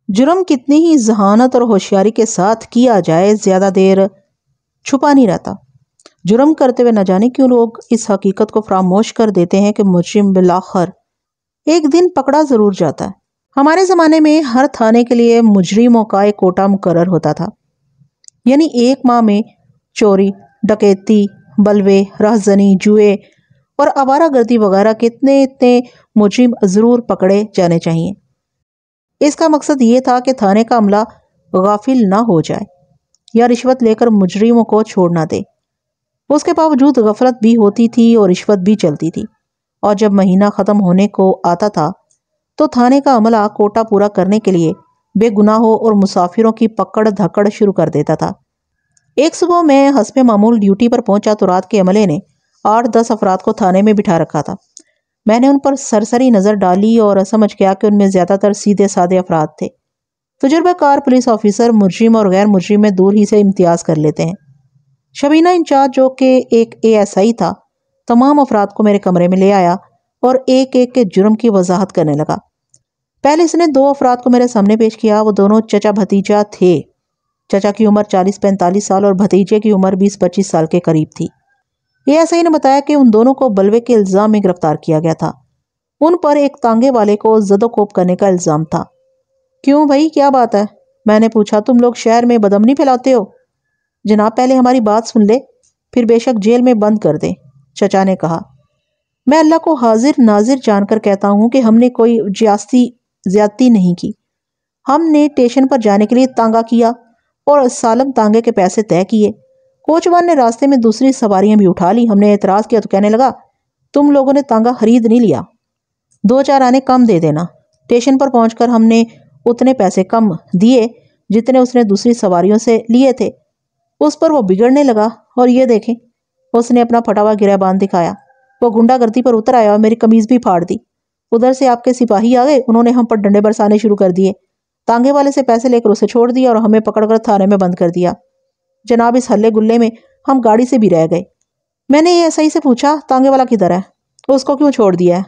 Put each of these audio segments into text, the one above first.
جرم کتنی ہی ذہانت اور ہوشیاری کے ساتھ کیا جائے زیادہ دیر چھپا نہیں رہتا۔ جرم کرتے ہوئے نہ جانے کیوں لوگ اس حقیقت کو فراموش کر دیتے ہیں کہ مجرم بالآخر ایک دن پکڑا ضرور جاتا ہے۔ ہمارے زمانے میں ہر تھانے کے لیے مجرموں کا ایک کوٹا مقرر ہوتا تھا، یعنی ایک ماہ میں چوری، ڈکیتی، بلوے، رہزنی، جوئے اور آوارہ گردی وغیرہ کتنے مجرم ضرور پکڑے جانے چاہیے۔ اس کا مقصد یہ تھا کہ تھانے کا عملہ غافل نہ ہو جائے یا رشوت لے کر مجرموں کو چھوڑ نہ دے۔ اس کے باوجود غفلت بھی ہوتی تھی اور رشوت بھی چلتی تھی، اور جب مہینہ ختم ہونے کو آتا تھا تو تھانے کا عملہ کوٹا پورا کرنے کے لیے بے گناہوں اور مسافروں کی پکڑ دھکڑ شروع کر دیتا تھا۔ ایک صبح میں حسب معمول ڈیوٹی پر پہنچا تو رات کے عملے نے 8-10 افراد کو تھانے میں بٹھا رکھا تھا۔ میں نے ان پر سرسری نظر ڈالی اور سمجھ گیا کہ ان میں زیادہ تر سیدھے سادے افراد تھے۔ تجربہ کار پولیس آفیسر مجرم اور غیر مجرم میں دور ہی سے امتیاز کر لیتے ہیں۔ شبینہ انچارج جو کہ ایک ASI تھا، تمام افراد کو میرے کمرے میں لے آیا اور ایک ایک کے جرم کی وضاحت کرنے لگا۔ پہلے اس نے 2 افراد کو میرے سامنے پیش کیا۔ وہ دونوں چچا بھتیجا تھے۔ چچا کی عمر 40-45 سال اور بھتیجے کی عمر 20-25 سال کے قریب تھی۔ ASI نے بتایا کہ ان دونوں کو بلوے کے الزام میں گرفتار کیا گیا تھا۔ ان پر ایک تانگے والے کو زد و کوب کرنے کا الزام تھا۔ کیوں بھائی، کیا بات ہے؟ میں نے پوچھا۔ تم لوگ شہر میں بدامنی پھیلاتے ہو؟ جناب پہلے ہماری بات سن لے، پھر بے شک جیل میں بند کر دیں، چچا نے کہا۔ میں اللہ کو حاضر ناظر جان کر کہتا ہوں کہ ہم نے کوئی زیادتی نہیں کی۔ ہم نے اسٹیشن پر جانے کے لیے تانگا کیا اور سالم تانگے کے پیسے طے کیے۔ کوچوان نے راستے میں دوسری سواریاں بھی اٹھا لی۔ ہم نے اعتراض کیا تو کہنے لگا تم لوگوں نے تانگا خرید نہیں لیا، 2-4 آنے کم دے دینا۔ اسٹیشن پر پہنچ کر ہم نے اتنے پیسے کم دیے جتنے اس نے دوسری سواریوں سے لیے تھے۔ اس پر وہ بگڑنے لگا اور یہ دیکھیں، اس نے اپنا پھٹا ہوا گریبان دکھایا۔ وہ گنڈا گردی پر اتر آیا اور میری قمیض بھی پھاڑ دی۔ ادھر سے آپ کے سپاہی آ گئے، انہوں نے ہم پر ڈنڈے برسانے شروع کر دیے۔ تانگے والے سے پیسے لے کر اسے چھوڑ دیا اور ہمیں پکڑ کر تھانے میں بند کر دیا۔ جناب اس ہلے گلے میں ہم گاڑی سے بھی رہ گئے۔ میں نے ASI سے پوچھا تانگے والا کدھر ہے، اس کو کیوں چھوڑ دیا ہے؟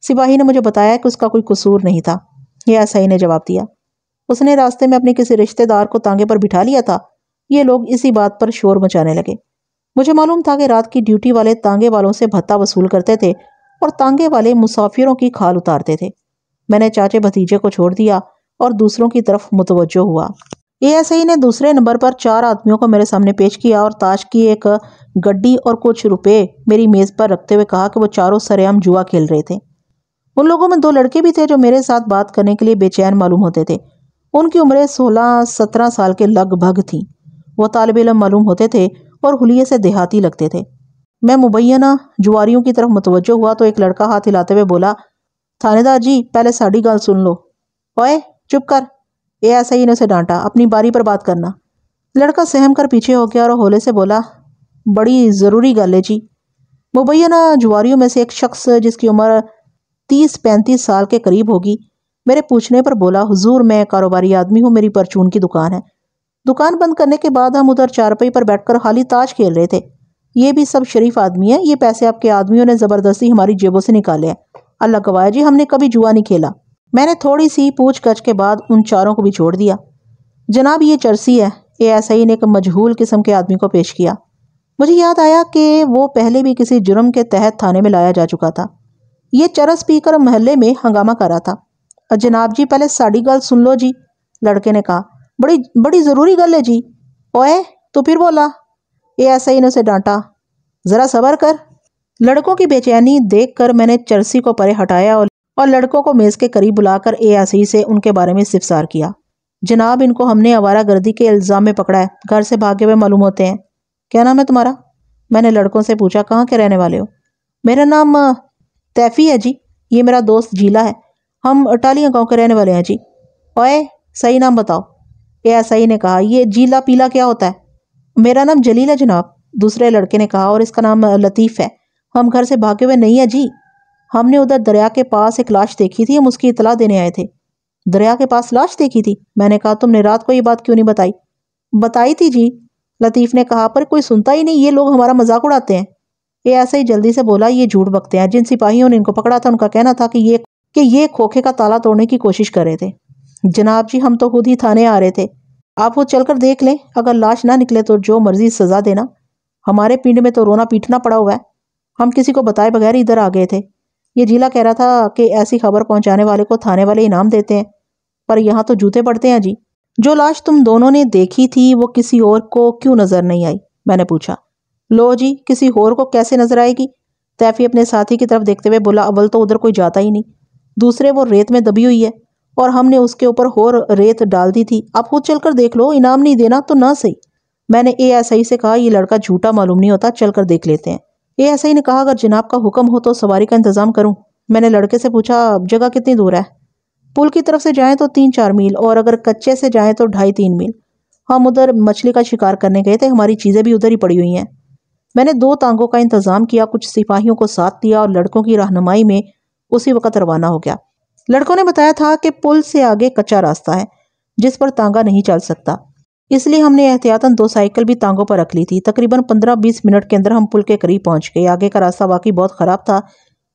سپاہی نے مجھے بتایا کہ اس کا کوئی قصور نہیں تھا۔ ASI نے جواب دیا، اس نے راستے میں اپنے کسی رشتہ دار کو تانگے پر بٹھا لیا تھا۔ یہ لوگ اسی بات پر شور مچانے لگے۔ مجھے معلوم تھا کہ رات کی ڈیوٹی والے تانگے والوں سے بھتہ وصول کرتے تھے اور تانگے والے مسافروں کی کھال اتارتے تھے۔ میں نے چاچے بھتیجے کو چھوڑ دیا اور دوسروں کی طرف متوجہ ہوا۔ ASI نے دوسرے نمبر پر 4 آدمیوں کو میرے سامنے پیش کیا اور تاش کی ایک گڈی اور کچھ روپے میری میز پر رکھتے ہوئے کہا کہ وہ چاروں سرعام جوا کھیل رہے تھے۔ ان لوگوں میں 2 لڑکے بھی تھے جو میرے ساتھ بات کرنے کے لیے بے چین معلوم ہوتے تھے۔ ان کی عمریں 16-17 سال کے لگ بھگ تھیں۔ وہ طالب علم معلوم ہوتے تھے اور حلیے سے دیہاتی لگتے تھے۔ میں مبینہ جواریوں کی طرف متوجہ ہوا تو ایک لڑکا ہاتھ ہلاتے ہوئے بولا، تھانے دار جی پہلے ساڑی گل سن لو۔ اوئے چپ کر، ASI نے اسے ڈانٹا، اپنی باری پر بات کرنا۔ لڑکا سہم کر پیچھے ہو گیا اور ہولے سے بولا، بڑی ضروری گل ہے جی۔ مبینہ جواریوں میں سے ایک شخص جس کی عمر 30-35 سال کے قریب ہوگی میرے پوچھنے پر بولا، حضور میں کاروباری آدمی ہوں، میری پرچون کی دکان ہے۔ دکان بند کرنے کے بعد ہم ادھر چارپائی پر بیٹھ کر خالی تاش کھیل رہے تھے۔ یہ بھی سب شریف آدمی ہیں، یہ پیسے آپ کے آدمیوں نے زبردستی ہماری جیبوں سے نکالے ہیں۔ اللہ گواہ جی ہم نے کبھی جوا نہیں کھیلا۔ میں نے تھوڑی سی پوچھ گچھ کے بعد ان 4 کو بھی چھوڑ دیا۔ جناب یہ چرسی ہے، ASI نے ایک مجہول قسم کے آدمی کو پیش کیا۔ مجھے یاد آیا کہ وہ پہلے بھی کسی جرم کے تحت تھانے میں لایا جا چکا تھا۔ یہ چرس پی کر محلے میں ہنگامہ کر رہا تھا۔ جناب جی پہلے ساڑی گل سن لو جی، لڑکے نے کہا، بڑی ضروری گل ہے جی۔ اوئے تو پھر بولا، ASI نے اسے ڈانٹا، ذرا صبر کر۔ لڑکوں کی بے چینی دیکھ کر میں نے چرسی کو پرے ہٹایا اور لڑکوں کو میز کے قریب بلا کر ASI سے ان کے بارے میں استفسار کیا۔ جناب ان کو ہم نے آوارہ گردی کے الزام میں پکڑا ہے، گھر سے بھاگے ہوئے معلوم ہوتے ہیں۔ کیا نام ہے تمہارا؟ میں نے لڑکوں سے پوچھا، کہاں کے رہنے والے ہو؟ میرا نام تیفی ہے جی، یہ میرا دوست جیلا ہے، ہم اٹالیاں گاؤں کے رہنے والے ہیں جی۔ اوئے صحیح نام بتاؤ، ASI نے کہا، یہ جیلا پیلا کیا ہوتا ہے؟ میرا نام جلیل ہے جناب، دوسرے لڑکے نے کہا، اور اس کا نام لطیف ہے، ہم گھر سے بھاگے ہوئے نہیں ہیں جی، ہم نے ادھر دریا کے پاس ایک لاش دیکھی تھی، ہم اس کی اطلاع دینے آئے تھے۔ دریا کے پاس لاش دیکھی تھی؟ میں نے کہا، تم نے رات کو یہ بات کیوں نہیں بتائی؟ بتائی تھی جی، لطیف نے کہا، پر کوئی سنتا ہی نہیں، یہ لوگ ہمارا مذاق اڑاتے ہیں۔ ASI جلدی سے بولا، یہ جھوٹ بکتے ہیں، جن سپاہیوں نے ان کو پکڑا تھا ان کا کہنا تھا کہ یہ کھوکھے کا تالا توڑنے کی کوشش کر رہے تھے۔ جناب جی، ہم تو خود ہی تھانے آ رہے تھے، آپ وہ چل کر دیکھ لیں، اگر لاش نہ نکلے تو جو مرضی سزا دینا، ہمارے پنڈ میں تو رونا پیٹنا پڑا ہوا ہے، ہم کسی کو بتائے بغیر ادھر آ گئے تھے۔ یہ جیلا کہہ رہا تھا کہ ایسی خبر پہنچانے والے کو تھانے والے انعام دیتے ہیں، پر یہاں تو جوتے پڑتے ہیں جی۔ جو لاش تم دونوں نے دیکھی تھی وہ کسی اور کو کیوں نظر نہیں آئی؟ میں نے پوچھا۔ لو جی، کسی اور کو کیسے نظر آئے گی؟ تیفی اپنے ساتھی کی طرف دیکھتے ہوئے بولا، اول تو ادھر کوئی جاتا ہی نہیں، دوسرے وہ ریت میں دبی ہوئی ہے اور ہم نے اس کے اوپر اور ریت ڈال دی تھی، آپ خود چل کر دیکھ لو، انعام نہیں دینا تو نہ صحیح۔ میں نے اے ایس آئی سے کہا، یہ لڑکا جھوٹا معلوم نہیں ہوتا، چل کر دیکھ لیتے ہیں۔ اے ایس آئی نے کہا، اگر جناب کا حکم ہو تو سواری کا انتظام کروں۔ میں نے لڑکے سے پوچھا، جگہ کتنی دور ہے؟ پل کی طرف سے جائیں تو 3-4 میل، اور اگر کچے سے جائیں تو 2.5-3 میل۔ ہم ادھر مچھلی کا شکار کرنے گئے تھے، ہماری چیزیں بھی ادھر ہی پڑی ہوئی ہیں۔ میں نے 2 تانگوں کا انتظام کیا، کچھ سپاہیوں کو ساتھ دیا اور لڑکوں کی رہنمائی میں اسی وقت روانہ ہو گیا۔ لڑکوں نے بتایا تھا کہ پل سے آگے کچا راستہ ہے جس پر تانگا نہیں چل سکتا، اس لیے ہم نے احتیاطاً 2 سائیکل بھی تانگوں پر رکھ لی تھی۔ تقریباً 15-20 منٹ کے اندر ہم پل کے قریب پہنچ گئے۔ آگے کا راستہ واقعی بہت خراب تھا،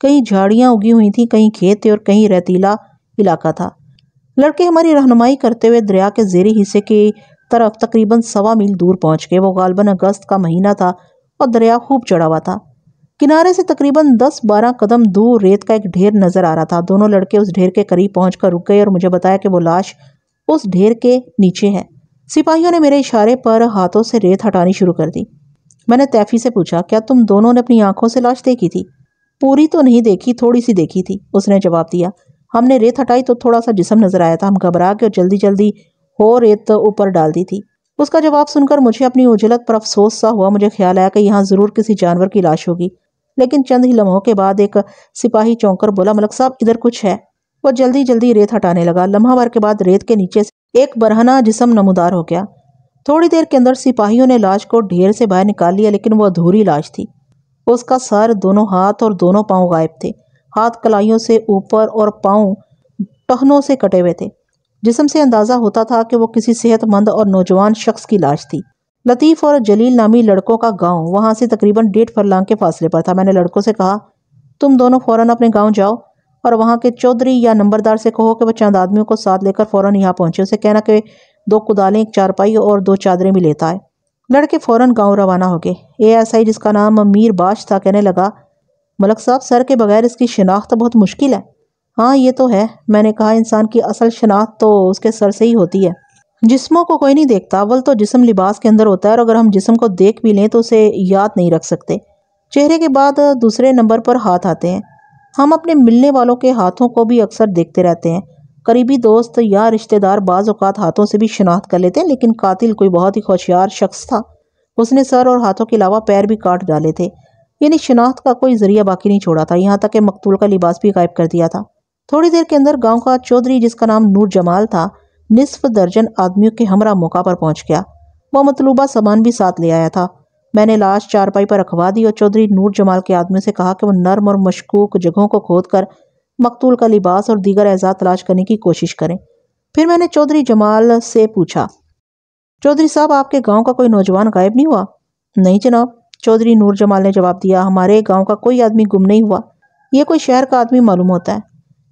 کہیں جھاڑیاں اگی ہوئی تھیں، کہیں کھیت تھے اور کہیں ریتیلا علاقہ تھا۔ لڑکے ہماری رہنمائی کرتے ہوئے دریا کے زیریں حصے کی طرف تقریباً 1.25 میل دور پہنچ گئے۔ وہ غالباً اگست کا مہینہ تھا اور دریا خوب چڑھا ہوا تھا۔ کنارے سے تقریباً 10-12 قدم دور ریت کا ایک ڈھیر نظر آ رہا تھا۔ دونوں لڑکے اس ڈھیر کے قریب پہنچ کر رک گئے اور مجھے بتایا کہ وہ لاش اس ڈھیر کے نیچے ہے۔ سپاہیوں نے میرے اشارے پر ہاتھوں سے ریت ہٹانی شروع کر دی۔ میں نے تیفی سے پوچھا، کیا تم دونوں نے اپنی آنکھوں سے لاش دیکھی تھی؟ پوری تو نہیں دیکھی، تھوڑی سی دیکھی تھی، اس نے جواب دیا۔ ہم نے ریت ہٹائی تو تھوڑا سا جسم نظر آیا تھا، ہم گھبرا کے اور جلدی جلدی ہو ریت اوپر ڈال دی تھی۔ اس کا جواب سن کر مجھے اپنی اجلت پر افسوس سا ہوا۔ مجھے خیال آیا کہ یہاں ضرور کسی جانور کی لاش ہوگی، لیکن چند ہی لمحوں کے بعد ایک سپاہی چونک کر بولا، ملک صاحب ادھر کچھ ہے۔ وہ جلدی جلدی ریت ہٹانے لگا۔ لمحہ بھر کے بعد ریت کے نیچے سے ایک برہنہ جسم نمودار ہو گیا۔ تھوڑی دیر کے اندر سپاہیوں نے لاش کو ڈھیر سے باہر نکال لیا، لیکن وہ ادھوری لاش تھی۔ اس کا سر، دونوں ہاتھ اور دونوں پاؤں غائب تھے۔ ہاتھ کلائیوں سے اوپر اور پاؤں ٹخنوں سے کٹے ہوئے تھے۔ جسم سے اندازہ ہوتا تھا کہ وہ کسی صحت مند اور نوجوان شخص کی لاش تھی۔ لطیف اور جلیل نامی لڑکوں کا گاؤں وہاں سے تقریباً 1.5 فرلانگ کے فاصلے پر تھا۔ میں نے لڑکوں سے کہا، تم دونوں فوراً اپنے گاؤں جاؤ اور وہاں کے چودھری یا نمبردار سے کہو کہ وہ چند آدمیوں کو ساتھ لے کر فوراً یہاں پہنچے۔ اسے کہنا کہ 2 کدالیں، 1 چارپائی اور 2 چادریں بھی لیتا ہے۔ لڑکے فوراً گاؤں روانہ ہو گئے۔ اے ایس آئی، جس کا نام میر باش تھا، کہنے لگا، ملک صاحب سر کے بغیر اس کی شناخت بہت مشکل ہے۔ ہاں یہ تو ہے، میں نے کہا، انسان کی اصل شناخت تو اس کے سر سے ہی ہوتی ہے۔ جسموں کو کوئی نہیں دیکھتا، اول تو جسم لباس کے اندر ہوتا ہے، اور اگر ہم جسم کو دیکھ بھی لیں تو اسے یاد نہیں رکھ سکتے۔ چہرے کے بعد دوسرے نمبر پر ہاتھ آتے ہیں۔ ہم اپنے ملنے والوں کے ہاتھوں کو بھی اکثر دیکھتے رہتے ہیں۔ قریبی دوست یا رشتہ دار بعض اوقات ہاتھوں سے بھی شناخت کر لیتے ہیں، لیکن قاتل کوئی بہت ہی ہوشیار شخص تھا۔ اس نے سر اور ہاتھوں کے علاوہ پیر بھی کاٹ ڈالے تھے، یعنی شناخت کا کوئی ذریعہ باقی نہیں چھوڑا تھا، یہاں تک کہ مقتول کا لباس بھی غائب کر دیا تھا۔ تھوڑی دیر کے اندر گاؤں کا چودھری، جس کا نام نور جمال تھا، نصف درجن آدمیوں کے ہمراہ موقع پر پہنچ گیا۔ وہ مطلوبہ سامان بھی ساتھ لے آیا تھا۔ میں نے لاش چارپائی پر رکھوا دی اور چودھری نور جمال کے آدمیوں سے کہا کہ وہ نرم اور مشکوک جگہوں کو کھود کر مقتول کا لباس اور دیگر اعضاء تلاش کرنے کی کوشش کریں۔ پھر میں نے چودھری جمال سے پوچھا، چودھری صاحب آپ کے گاؤں کا کوئی نوجوان غائب نہیں ہوا؟ نہیں جناب، چودھری نور جمال نے جواب دیا، ہمارے گاؤں کا کوئی آدمی گم نہیں ہوا۔ یہ کوئی شہر کا آدمی معلوم ہوتا ہے،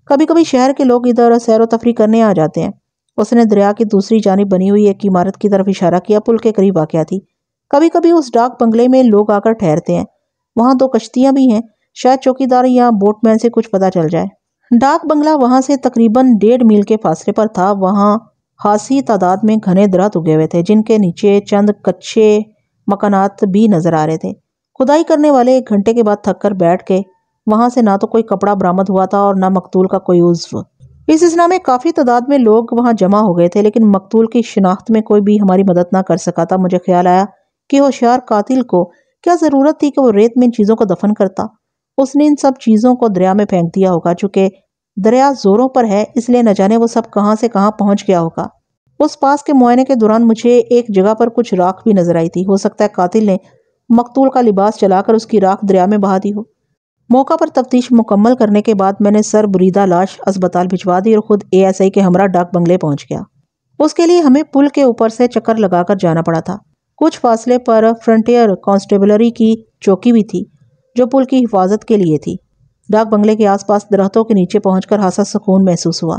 کبھی کبھی شہر کے لوگ ادھر سیر و تفریح کرنے آ جاتے ہیں۔ اس نے دریا کی دوسری جانب بنی ہوئی ایک عمارت کی طرف اشارہ کیا، پل کے قریب واقع تھی۔ کبھی کبھی اس ڈاک بنگلے میں لوگ آ کر ٹھہرتے ہیں، وہاں 2 کشتیاں بھی ہیں، شاید چوکیدار یا بوٹ مین سے کچھ پتہ چل جائے۔ ڈاک بنگلہ وہاں سے تقریباً 1.5 میل کے فاصلے پر تھا۔ وہاں خاصی تعداد میں گھنے درخت اگے ہوئے تھے، جن کے نیچے چند کچے مکانات بھی نظر آ رہے تھے۔ کھدائی کرنے والے 1 گھنٹے کے بعد تھک کر بیٹھ گئے۔ وہاں سے نہ تو کوئی کپڑا برآمد ہوا تھا اور نہ مقتول کا کوئی عضو۔ اس اثنا میں کافی تعداد میں لوگ وہاں جمع ہو گئے تھے، لیکن مقتول کی شناخت میں کوئی بھی ہماری مدد نہ کر سکا تھا۔ مجھے خیال آیا کہ ہوشیار قاتل کو کیا ضرورت تھی کہ وہ ریت میں ان چیزوں کو دفن کرتا۔ اس نے ان سب چیزوں کو دریا میں پھینک دیا ہوگا۔ چونکہ دریا زوروں پر ہے، اس لیے نہ جانے وہ سب کہاں سے کہاں پہنچ گیا ہوگا۔ اس پاس کے معائنے کے دوران مجھے ایک جگہ پر کچھ راکھ بھی نظر آئی تھی۔ ہو سکتا ہے قاتل نے مقتول کا لباس جلا کر اس کی راکھ دریا میں بہا دی ہو۔ موقع پر تفتیش مکمل کرنے کے بعد میں نے سر بریدہ لاش اسپتال بھجوا دی اور خود اے ایس آئی کے ہمراہ ڈاک بنگلے پہنچ گیا۔ اس کے لیے ہمیں پل کے اوپر سے چکر لگا کر جانا پڑا تھا۔ کچھ فاصلے پر فرنٹیئر کانسٹیبلری کی چوکی بھی تھی جو پل کی حفاظت کے لیے تھی۔ ڈاک بنگلے کے آس پاس درختوں کے نیچے پہنچ کر خاصا سکون محسوس ہوا۔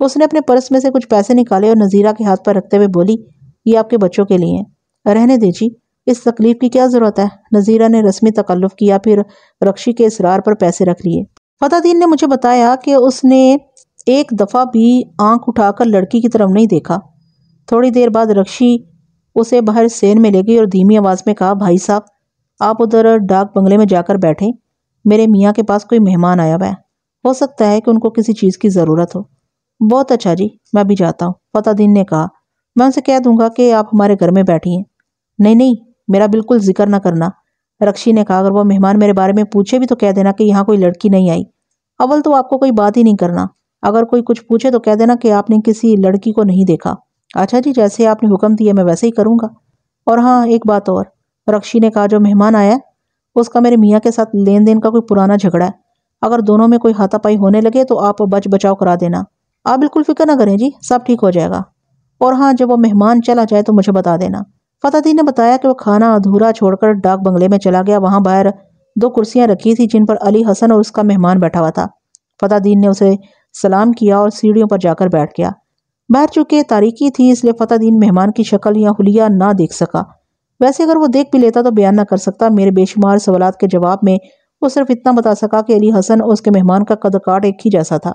اس نے اپنے پرس میں سے کچھ پیسے نکالے اور نظیرہ کے ہاتھ پر رکھتے ہوئے بولی، یہ آپ کے بچوں کے لیے ہیں، رہنے دے جی، اس تکلیف کی کیا ضرورت ہے؟ نظیرہ نے رسمی تکلف کیا، پھر رکشی کے اصرار پر پیسے رکھ لیے۔ فتح دین نے مجھے بتایا کہ اس نے ایک دفعہ بھی آنکھ اٹھا کر لڑکی کی طرف نہیں دیکھا۔ تھوڑی دیر بعد رکشی اسے باہر سین میں لے گئی اور دھیمی آواز میں کہا، بھائی صاحب آپ ادھر ڈاک بنگلے میں جا کر بیٹھیں، میرے میاں کے پاس کوئی مہمان آیا ہوا ہے، ہو سکتا ہے کہ ان کو کسی چیز کی ضرورت ہو۔ بہت اچھا جی، میں بھی جاتا ہوں، فتح دین نے کہا، میں ان سے کہہ دوں گا کہ آپ ہمارے گھر میں بیٹھی ہیں۔ نہیں نہیں، میرا بالکل ذکر نہ کرنا، رکشی نے کہا، اگر وہ مہمان میرے بارے میں پوچھے بھی تو کہہ دینا کہ یہاں کوئی لڑکی نہیں آئی۔ اول تو آپ کو کوئی بات ہی نہیں کرنا، اگر کوئی کچھ پوچھے تو کہہ دینا کہ آپ نے کسی لڑکی کو نہیں دیکھا۔ اچھا جی، جیسے آپ نے حکم دیا میں ویسے ہی کروں گا۔ اور ہاں ایک بات اور، رکشی نے کہا، جو مہمان آیا اس کا میرے میاں کے ساتھ لین دین کا کوئی پرانا جھگڑا ہے، اگر دونوں میں کوئی ہاتھا پائی ہونے لگے تو آپ بچ بچاؤ کرا دینا۔ آپ بالکل فکر نہ کریں جی، سب ٹھیک ہو جائے گا۔ اور ہاں جب وہ مہمان چلا جائے تو مجھے بتا دینا۔ فتح دین نے بتایا کہ وہ کھانا ادھورا چھوڑ کر ڈاک بنگلے میں چلا گیا۔ وہاں باہر 2 کرسیاں رکھی تھی جن پر علی حسن اور اس کا مہمان بیٹھا ہوا تھا۔ فتح دین نے اسے سلام کیا اور سیڑھیوں پر جا کر بیٹھ گیا۔ باہر چونکہ تاریکی تھی اس لیے فتح دین مہمان کی شکل یا حلیہ نہ دیکھ سکا، ویسے اگر وہ دیکھ بھی لیتا تو بیان نہ کر سکتا۔ میرے بے شمار سوالات کے جواب میں وہ صرف اتنا بتا سکا کہ علی حسن اور اس کے مہمان کا قد کاٹ ایک ہی جیسا تھا۔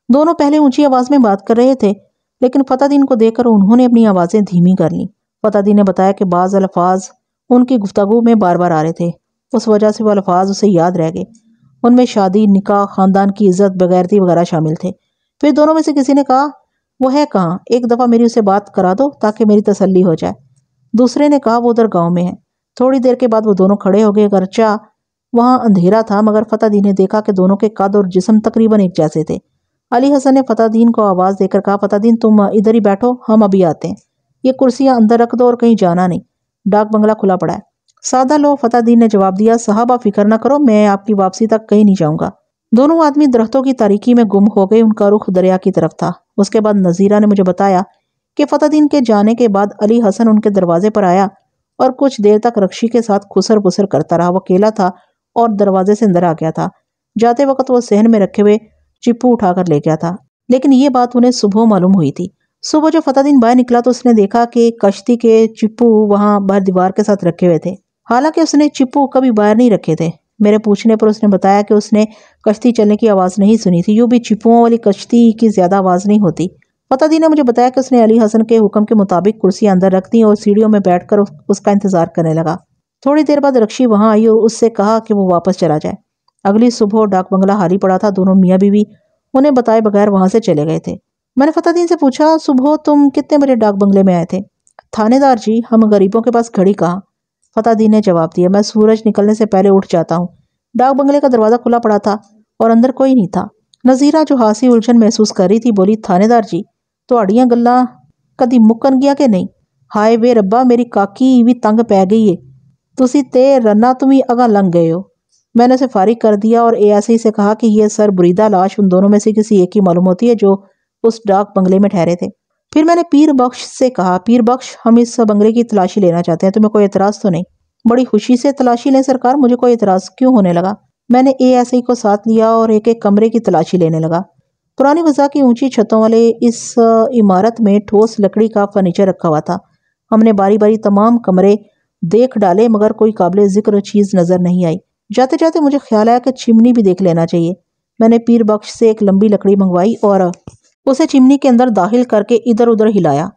دونوں پہلے اونچی آواز میں بات کر رہے تھے، لیکن فتح دین کو دیکھ کر انہوں نے اپنی آوازیں دھیمی کر لیں۔ فتح دین نے بتایا کہ بعض الفاظ ان کی گفتگو میں بار بار آ رہے تھے، اس وجہ سے وہ الفاظ اسے یاد رہ گئے۔ ان میں شادی، نکاح، خاندان کی عزت، بغیرتی وغیرہ شامل تھے۔ پھر دونوں میں سے کسی نے کہا، وہ ہے کہاں؟ ایک دفعہ میری اسے بات کرا دو تاکہ میری تسلی ہو جائے۔ دوسرے نے کہا، وہ ادھر گاؤں میں ہے۔ تھوڑی دیر کے بعد وہ دونوں کھڑے ہو گئے، اگرچہ وہاں اندھیرا تھا مگر فتح دین نے دیکھا کہ دونوں کے قد اور جسم تقریباً ایک جیسے تھے۔ علی حسن نے فتح دین کو آواز دے کر کہا، فتح دین تم ادھر ہی بیٹھو، ہم ابھی آتے ہیں، یہ کرسیاں اندر رکھ دو اور کہیں جانا نہیں، ڈاک بنگلہ کھلا پڑا ہے۔ سادہ لو، فتح دین نے جواب دیا، صاحب آپ فکر نہ کرو، میں آپ کی واپسی تک کہیں نہیں جاؤں گا۔ دونوں آدمی درختوں کی تاریکی میں گم ہو گئے، ان کا رخ دریا کی طرف تھا۔ اس کے بعد نظیرہ نے مجھے بتایا کہ فتح دین کے جانے کے بعد علی حسن ان کے دروازے پر آیا اور کچھ دیر تک رکشی کے ساتھ خسر پسر کرتا رہا۔ وہ اکیلا تھا اور دروازے سے اندر آ گیا تھا۔ جاتے وقت وہ صحن میں رکھے ہوئے چپو اٹھا کر لے گیا تھا، لیکن یہ بات انہیں صبح معلوم ہوئی تھی۔ صبح جو فتح دین باہر نکلا تو اس نے دیکھا کہ کشتی کے چپو وہاں باہر دیوار کے ساتھ رکھے ہوئے تھے، حالانکہ اس نے چپو کبھی باہر نہیں رکھے تھے۔ میرے پوچھنے پر اس نے بتایا کہ اس نے کشتی چلنے کی آواز نہیں سنی تھی، یوں بھی چپوؤں والی کشتی کی زیادہ آواز نہیں ہوتی۔ فتح دین نے مجھے بتایا کہ اس نے علی حسن کے حکم کے مطابق کرسیاں اندر رکھ دیں اور سیڑھیوں میں بیٹھ کر اس کا انتظار کرنے لگا۔ تھوڑی دیر بعد رکشی وہاں آئی اور اس سے کہا کہ وہ واپس چلا جائے۔ اگلی صبح ڈاک بنگلہ خالی پڑا تھا، دونوں میاں بیوی انہیں بتائے بغیر وہاں سے چلے گئے تھے۔ میں نے فتح دین سے پوچھا، صبح تم کتنے بجے ڈاک بنگلے میں آئے تھے؟ تھانے دار جی، ہم غریبوں کے پاس گھڑی کہاں؟ فتح دین نے جواب دیا، میں سورج نکلنے سے پہلے اٹھ جاتا ہوں۔ ڈاک بنگلے کا دروازہ کھلا پڑا تھا اور اندر کوئی نہیں تھا۔ نظیرہ جو ہاسی الجھن محسوس کر رہی تھی بولی، تھانے دار جی تہاڈیاں گلاں کدی مکن گیا کہ نہیں؟ ہائے وے ربا، میری کاکی بھی تنگ پی گئی ہے، تسی تے رنا تم ہی اگاں لنگ گئے ہو۔ میں نے اسے فارغ کر دیا اور ایسے ہی سے کہا کہ یہ سر بریدہ لاش ان دونوں میں سے کسی ایک کی معلوم ہوتی ہے جو اس ڈاک بنگلے میں ٹھہرے تھے۔ پھر میں نے پیر بخش سے کہا، پیر بخش ہم اس بنگلے کی تلاشی لینا چاہتے ہیں، تمہیں کوئی اعتراض تو نہیں؟ بڑی خوشی سے تلاشی لیں سرکار، مجھے کوئی اعتراض کیوں ہونے لگا؟ میں نے اے ایس آئی کو ساتھ لیا اور ایک ایک کمرے کی تلاشی لینے لگا۔ پرانی فضا کی اونچی چھتوں والے اس عمارت میں ٹھوس لکڑی کا فرنیچر رکھا ہوا تھا۔ ہم نے باری باری تمام کمرے دیکھ ڈالے مگر کوئی قابل ذکر چیز نظر نہیں آئی۔ جاتے جاتے مجھے خیال آیا کہ چمنی بھی دیکھ لینا چاہیے۔ میں نے پیر بخش سے ایک لمبی لکڑی منگوائی اور اسے چمنی کے اندر داخل کر کے ادھر ادھر ہلایا۔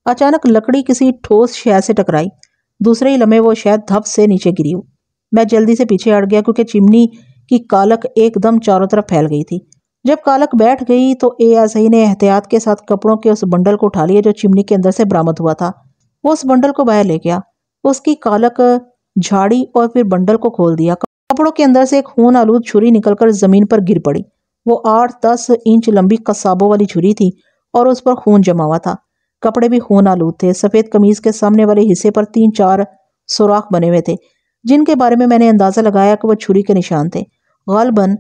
اچانک لکڑی کسی ٹھوس شے سے ٹکرائی، دوسرے ہی لمحے وہ شے دھپ سے نیچے گری۔ میں جلدی سے پیچھے ہٹ گیا کیونکہ چمنی کی کالک ایک دم چاروں طرف پھیل گئی تھی۔ جب کالک بیٹھ گئی تو اے ایس آئی نے احتیاط کے ساتھ کپڑوں کے اس بنڈل کو اٹھا لیا جو چمنی کے اندر سے برآمد ہوا تھا۔ وہ اس بنڈل کو باہر لے گیا، اس کی کالک جھاڑی اور پھر بنڈل کو کھول دیا۔ کپڑوں کے اندر سے ایک خون آلود چھری نکل کر زمین پر گر پڑی۔ وہ 8-10 انچ لمبی قصابوں والی چھری تھی اور اس پر خون جما ہوا تھا۔ کپڑے بھی خون آلود تھے۔ سفید قمیض کے سامنے والے حصے پر 3-4 سوراخ بنے ہوئے تھے جن کے بارے میں نے اندازہ لگایا کہ وہ چھری کے نشان تھے۔ غالباً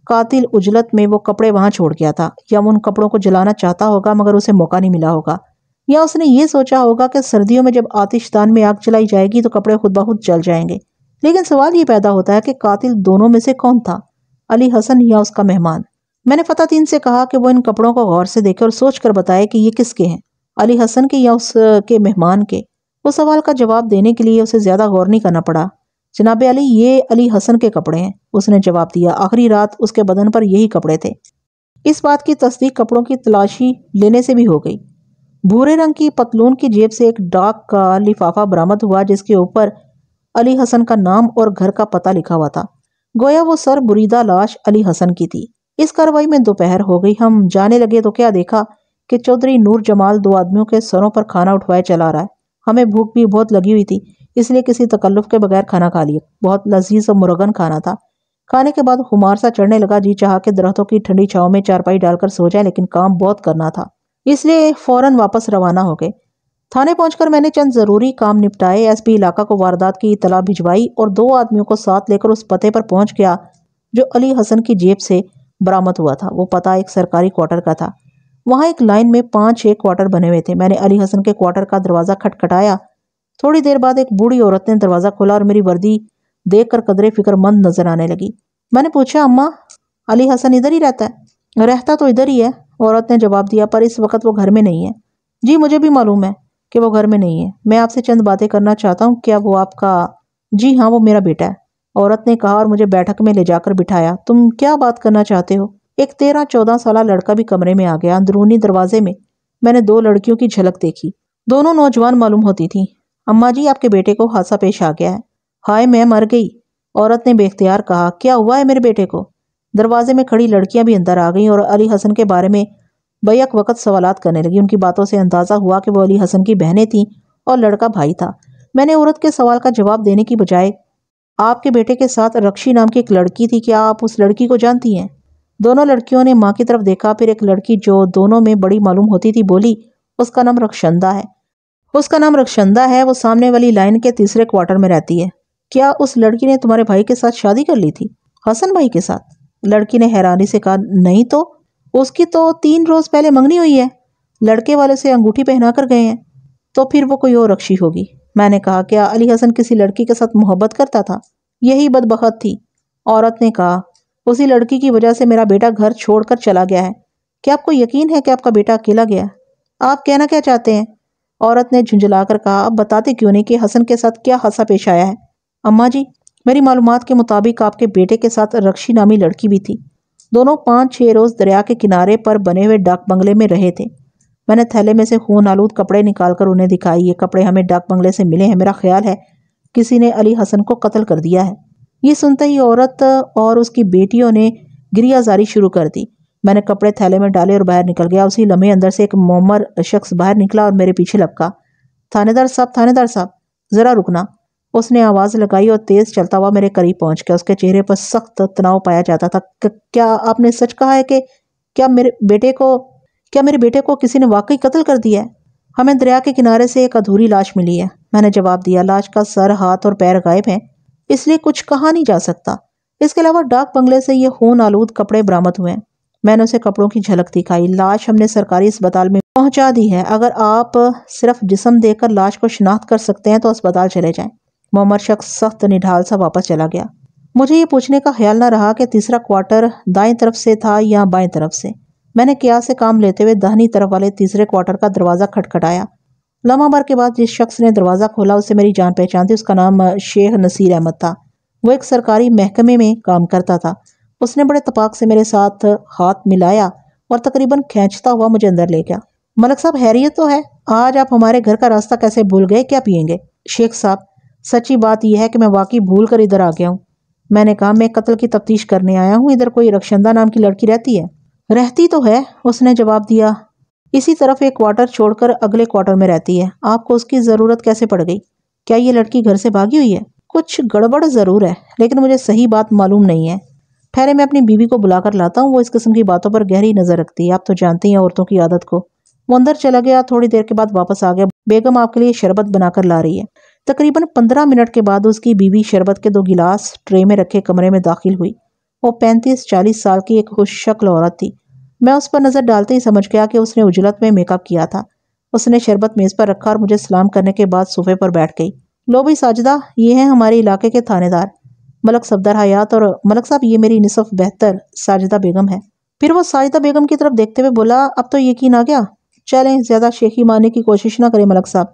قاتل عجلت میں وہ کپڑے وہاں چھوڑ گیا تھا، یا وہ ان کپڑوں کو جلانا چاہتا ہوگا مگر اسے موقع نہیں ملا ہوگا، یا اس نے یہ سوچا ہوگا کہ سردیوں میں جب آتش دان میں آگ جلائی جائے گی تو کپڑے خود بخود جل جائیں گے۔ لیکن سوال یہ پیدا ہوتا ہے کہ قاتل دونوں میں سے کون تھا، علی حسن یا اس کا مہمان؟ میں نے فتح سے کہا کہ وہ ان کپڑوں کو غور سے دیکھے اور سوچ کر بتائے کہ یہ کس کے ہیں، علی حسن کے یا اس کے مہمان کے۔ اس سوال کا جواب دینے کے لیے اسے زیادہ غور نہیں کرنا پڑا۔ جناب علی، یہ علی حسن کے کپڑے ہیں، اس نے جواب دیا۔ آخری رات اس کے بدن پر یہی کپڑے تھے۔ اس بات کی تصدیق کپڑوں کی تلاشی لینے سے بھی ہو گئی۔ بھورے رنگ کی پتلون کی جیب سے ایک ڈاک کا لفافہ برآمد ہوا جس کے اوپر علی حسن کا نام اور گھر کا پتہ لکھا ہوا تھا۔ گویا وہ سر بریدہ لاش علی حسن کی تھی۔ اس کارروائی میں دوپہر ہو گئی۔ ہم جانے لگے تو کیا دیکھا کہ چودھری نور جمال 2 آدمیوں کے سروں پر کھانا اٹھوائے چلا رہا ہے۔ ہمیں بھوک بھی بہت لگی ہوئی تھی، اس لیے کسی تکلف کے بغیر کھانا کھا لیا۔ بہت لذیذ اور مرغن کھانا تھا۔ کھانے کے بعد خمار سا چڑھنے لگا، جی چاہا کہ درختوں کی ٹھنڈی چھاؤں میں چارپائی ڈال کر سو جائے، لیکن کام بہت کرنا تھا، اس لیے فوراً واپس روانہ ہو گئے۔ تھانے پہنچ کر میں نے چند ضروری کام نپٹائے، ایس پی علاقہ کو واردات کی اطلاع بھجوائی اور 2 آدمیوں کو ساتھ لے کر اس پتے پر پہنچ گیا جو علی حسن کی جیب سے برآمد ہوا تھا۔ وہ پتہ ایک سرکاری کوارٹر کا تھا۔ وہاں ایک لائن میں 5-6 کوارٹر بنے ہوئے تھے۔ میں نے علی حسن کے کوارٹر کا دروازہ کھٹکھٹایا۔ تھوڑی دیر بعد ایک بوڑھی عورت نے دروازہ کھولا اور میری وردی دیکھ کر قدرے فکر مند نظر آنے لگی۔ میں نے پوچھا، اماں، علی حسن ادھر ہی رہتا ہے؟ رہتا تو ادھر ہی ہے، عورت نے جواب دیا، پر اس وقت وہ گھر میں نہیں ہے۔ جی مجھے بھی معلوم ہے کہ وہ گھر میں نہیں ہے، میں آپ سے چند باتیں کرنا چاہتا ہوں۔ کیا وہ آپ کا؟ جی ہاں، وہ میرا بیٹا ہے، عورت نے کہا اور مجھے بیٹھک میں لے جا کر بٹھایا۔ تم کیا بات کرنا چاہتے ہو؟ ایک 13-14 سالہ لڑکا بھی کمرے میں آ گیا۔ اندرونی دروازے میں نے 2 لڑکیوں کی جھلک دیکھی۔ دونوں نوجوان معلوم ہوتی تھیں۔ اماں جی، آپ کے بیٹے کو حادثہ پیش آ گیا ہے۔ ہائے، میں مر گئی، عورت نے بے اختیار کہا۔ کیا ہوا ہے میرے بیٹے کو؟ دروازے میں کھڑی لڑکیاں بھی اندر آ گئیں اور علی حسن کے بارے میں بیک وقت سوالات کرنے لگی۔ ان کی باتوں سے اندازہ ہوا کہ وہ علی حسن کی بہنیں تھیں اور لڑکا بھائی تھا۔ میں نے عورت کے سوال کا جواب دینے کی بجائے، آپ کے بیٹے کے ساتھ رکشی نام کی ایک لڑکی تھی، کیا آپ اس لڑکی کو جانتی ہیں؟ دونوں لڑکیوں نے ماں کی طرف دیکھا، پھر ایک لڑکی جو دونوں میں بڑی معلوم ہوتی تھی بولی، اس کا نام رخشندہ ہے۔ اس کا نام رخشندہ ہے، وہ سامنے والی لائن کے تیسرے کوارٹر میں رہتی ہے۔ کیا اس لڑکی نے تمہارے بھائی کے ساتھ شادی کر لی تھی؟ حسن بھائی کے ساتھ؟ لڑکی نے حیرانی سے کہا، نہیں تو اس کی تو 3 روز پہلے منگنی ہوئی ہے، لڑکے والے سے انگوٹھی پہنا کر گئے ہیں۔ تو پھر وہ کوئی اور رکشی ہوگی، میں نے کہا۔ کیا علی حسن کسی لڑکی کے ساتھ محبت کرتا تھا؟ یہی بدبخت تھی، عورت نے کہا۔ اسی لڑکی کی وجہ سے میرا بیٹا گھر چھوڑ کر چلا گیا ہے۔ کیا آپ کو یقین ہے کہ آپ کا بیٹا اکیلا گیا؟ آپ کہنا کیا چاہتے ہیں؟ عورت نے جھنجھلا کر کہا، اب بتاتے کیوں نہیں کہ حسن کے ساتھ کیا حادثہ پیش آیا ہے؟ اماں جی، میری معلومات کے مطابق آپ کے بیٹے کے ساتھ رکشی نامی لڑکی بھی تھی۔ دونوں 5-6 روز دریا کے کنارے پر بنے ہوئے ڈاک بنگلے میں رہے تھے۔ میں نے تھیلے میں سے خون آلود کپڑے نکال کر انہیں دکھائے۔ یہ کپڑے ہمیں ڈاک بنگلے سے ملے ہیں، میرا خیال ہے کسی نے علی حسن کو قتل کر دیا ہے۔ یہ سنتے ہی عورت اور اس کی بیٹیوں نے گریہ زاری شروع کر دی۔ میں نے کپڑے تھیلے میں ڈالے اور باہر نکل گیا۔ اسی لمحے اندر سے ایک معمر شخص باہر نکلا اور میرے پیچھے لپکا۔ تھانے دار صاحب، ذرا رکنا، اس نے آواز لگائی اور تیز چلتا ہوا میرے قریب پہنچ گیا۔ اس کے چہرے پر سخت تناؤ پایا جاتا تھا۔ کیا آپ نے سچ کہا ہے کہ کیا میرے بیٹے کو کسی نے واقعی قتل کر دیا ہے؟ ہمیں دریا کے کنارے سے ایک ادھوری لاش ملی ہے، میں نے جواب دیا۔ لاش کا سر، ہاتھ اور پیر غائب ہیں، اس لیے کچھ کہا نہیں جا سکتا۔ اس کے علاوہ ڈاک بنگلے سے یہ خون آلود کپڑے برآمد ہوئے ہیں۔ میں نے اسے کپڑوں کی جھلک دکھائی۔ لاش ہم نے سرکاری اسپتال میں پہنچا دی ہے۔ اگر آپ صرف جسم دیکھ کر لاش کو شناخت کر سکتے ہیں تو اسپتال چلے جائیں۔ معمر شخص سخت نڈھال سا واپس چلا گیا۔ مجھے یہ پوچھنے کا خیال نہ رہا کہ تیسرا کوارٹر دائیں طرف سے تھا یا بائیں طرف سے۔ میں نے قیاس سے کام لیتے ہوئے داہنی طرف والے تیسرے کوارٹر کا دروازہ کھٹکھٹایا۔ لمحہ بھر کے بعد جس شخص نے دروازہ کھولا اسے میری جان پہچان تھی۔ اس کا نام شیخ نصیر احمد تھا۔ وہ ایک سرکاری محکمے میں کام کرتا تھا۔ اس نے بڑے اتفاق سے میرے ساتھ ہاتھ ملایا اور تقریباً کھینچتا ہوا مجھے اندر لے گیا۔ ملک صاحب، خیریت تو ہے؟ آج آپ ہمارے گھر کا راستہ کیسے بھول گئے؟ کیا پئیں گے؟ شیخ صاحب، سچی بات یہ ہے کہ میں واقعی بھول کر ادھر آ گیا ہوں۔ میں نے کہا، میں قتل کی تفتیش کرنے آیا ہوں۔ ادھر کوئی رخشندہ نام کی لڑکی رہتی ہے؟ رہتی تو ہے، اس نے جواب دیا۔ اسی طرف ایک کوارٹر چھوڑ کر اگلے کوارٹر میں رہتی ہے۔ آپ کو اس کی ضرورت کیسے پڑ گئی؟ کیا یہ لڑکی گھر سے بھاگی ہوئی ہے؟ کچھ گڑبڑ ضرور ہے، لیکن مجھے صحیح بات معلوم نہیں ہے۔ ٹھہرے، میں اپنی بیوی کو بلا کر لاتا ہوں، وہ اس قسم کی باتوں پر گہری نظر رکھتی ہے۔ آپ تو جانتے ہیں عورتوں کی عادت کو۔ وہ اندر چلا گیا، تھوڑی دیر کے بعد واپس آ گیا۔ بیگم آپ کے لیے شربت بنا کر لا رہی ہے۔ تقریباً 15 منٹ کے بعد اس کی بیوی شربت کے 2 گلاس ٹرے میں رکھے کمرے میں داخل ہوئی۔ وہ 35-40 سال کی ایک خوش شکل عورت تھی۔ میں اس پر نظر ڈالتے ہی سمجھ گیا کہ اس نے عجلت میں میک اپ کیا تھا۔ اس نے شربت میز پر رکھا اور مجھے سلام کرنے کے بعد صوفے پر بیٹھ گئی۔ لو بھائی ساجدہ، یہ ہیں ہمارے علاقے کے تھانے دار ملک صفدر حیات، اور ملک صاحب یہ میری نصف بہتر ساجدہ بیگم ہے۔ پھر وہ ساجدہ بیگم کی طرف دیکھتے ہوئے بولا، اب تو یقین آ گیا، چلیں زیادہ شیخی مارنے کی کوشش نہ کریں ملک صاحب،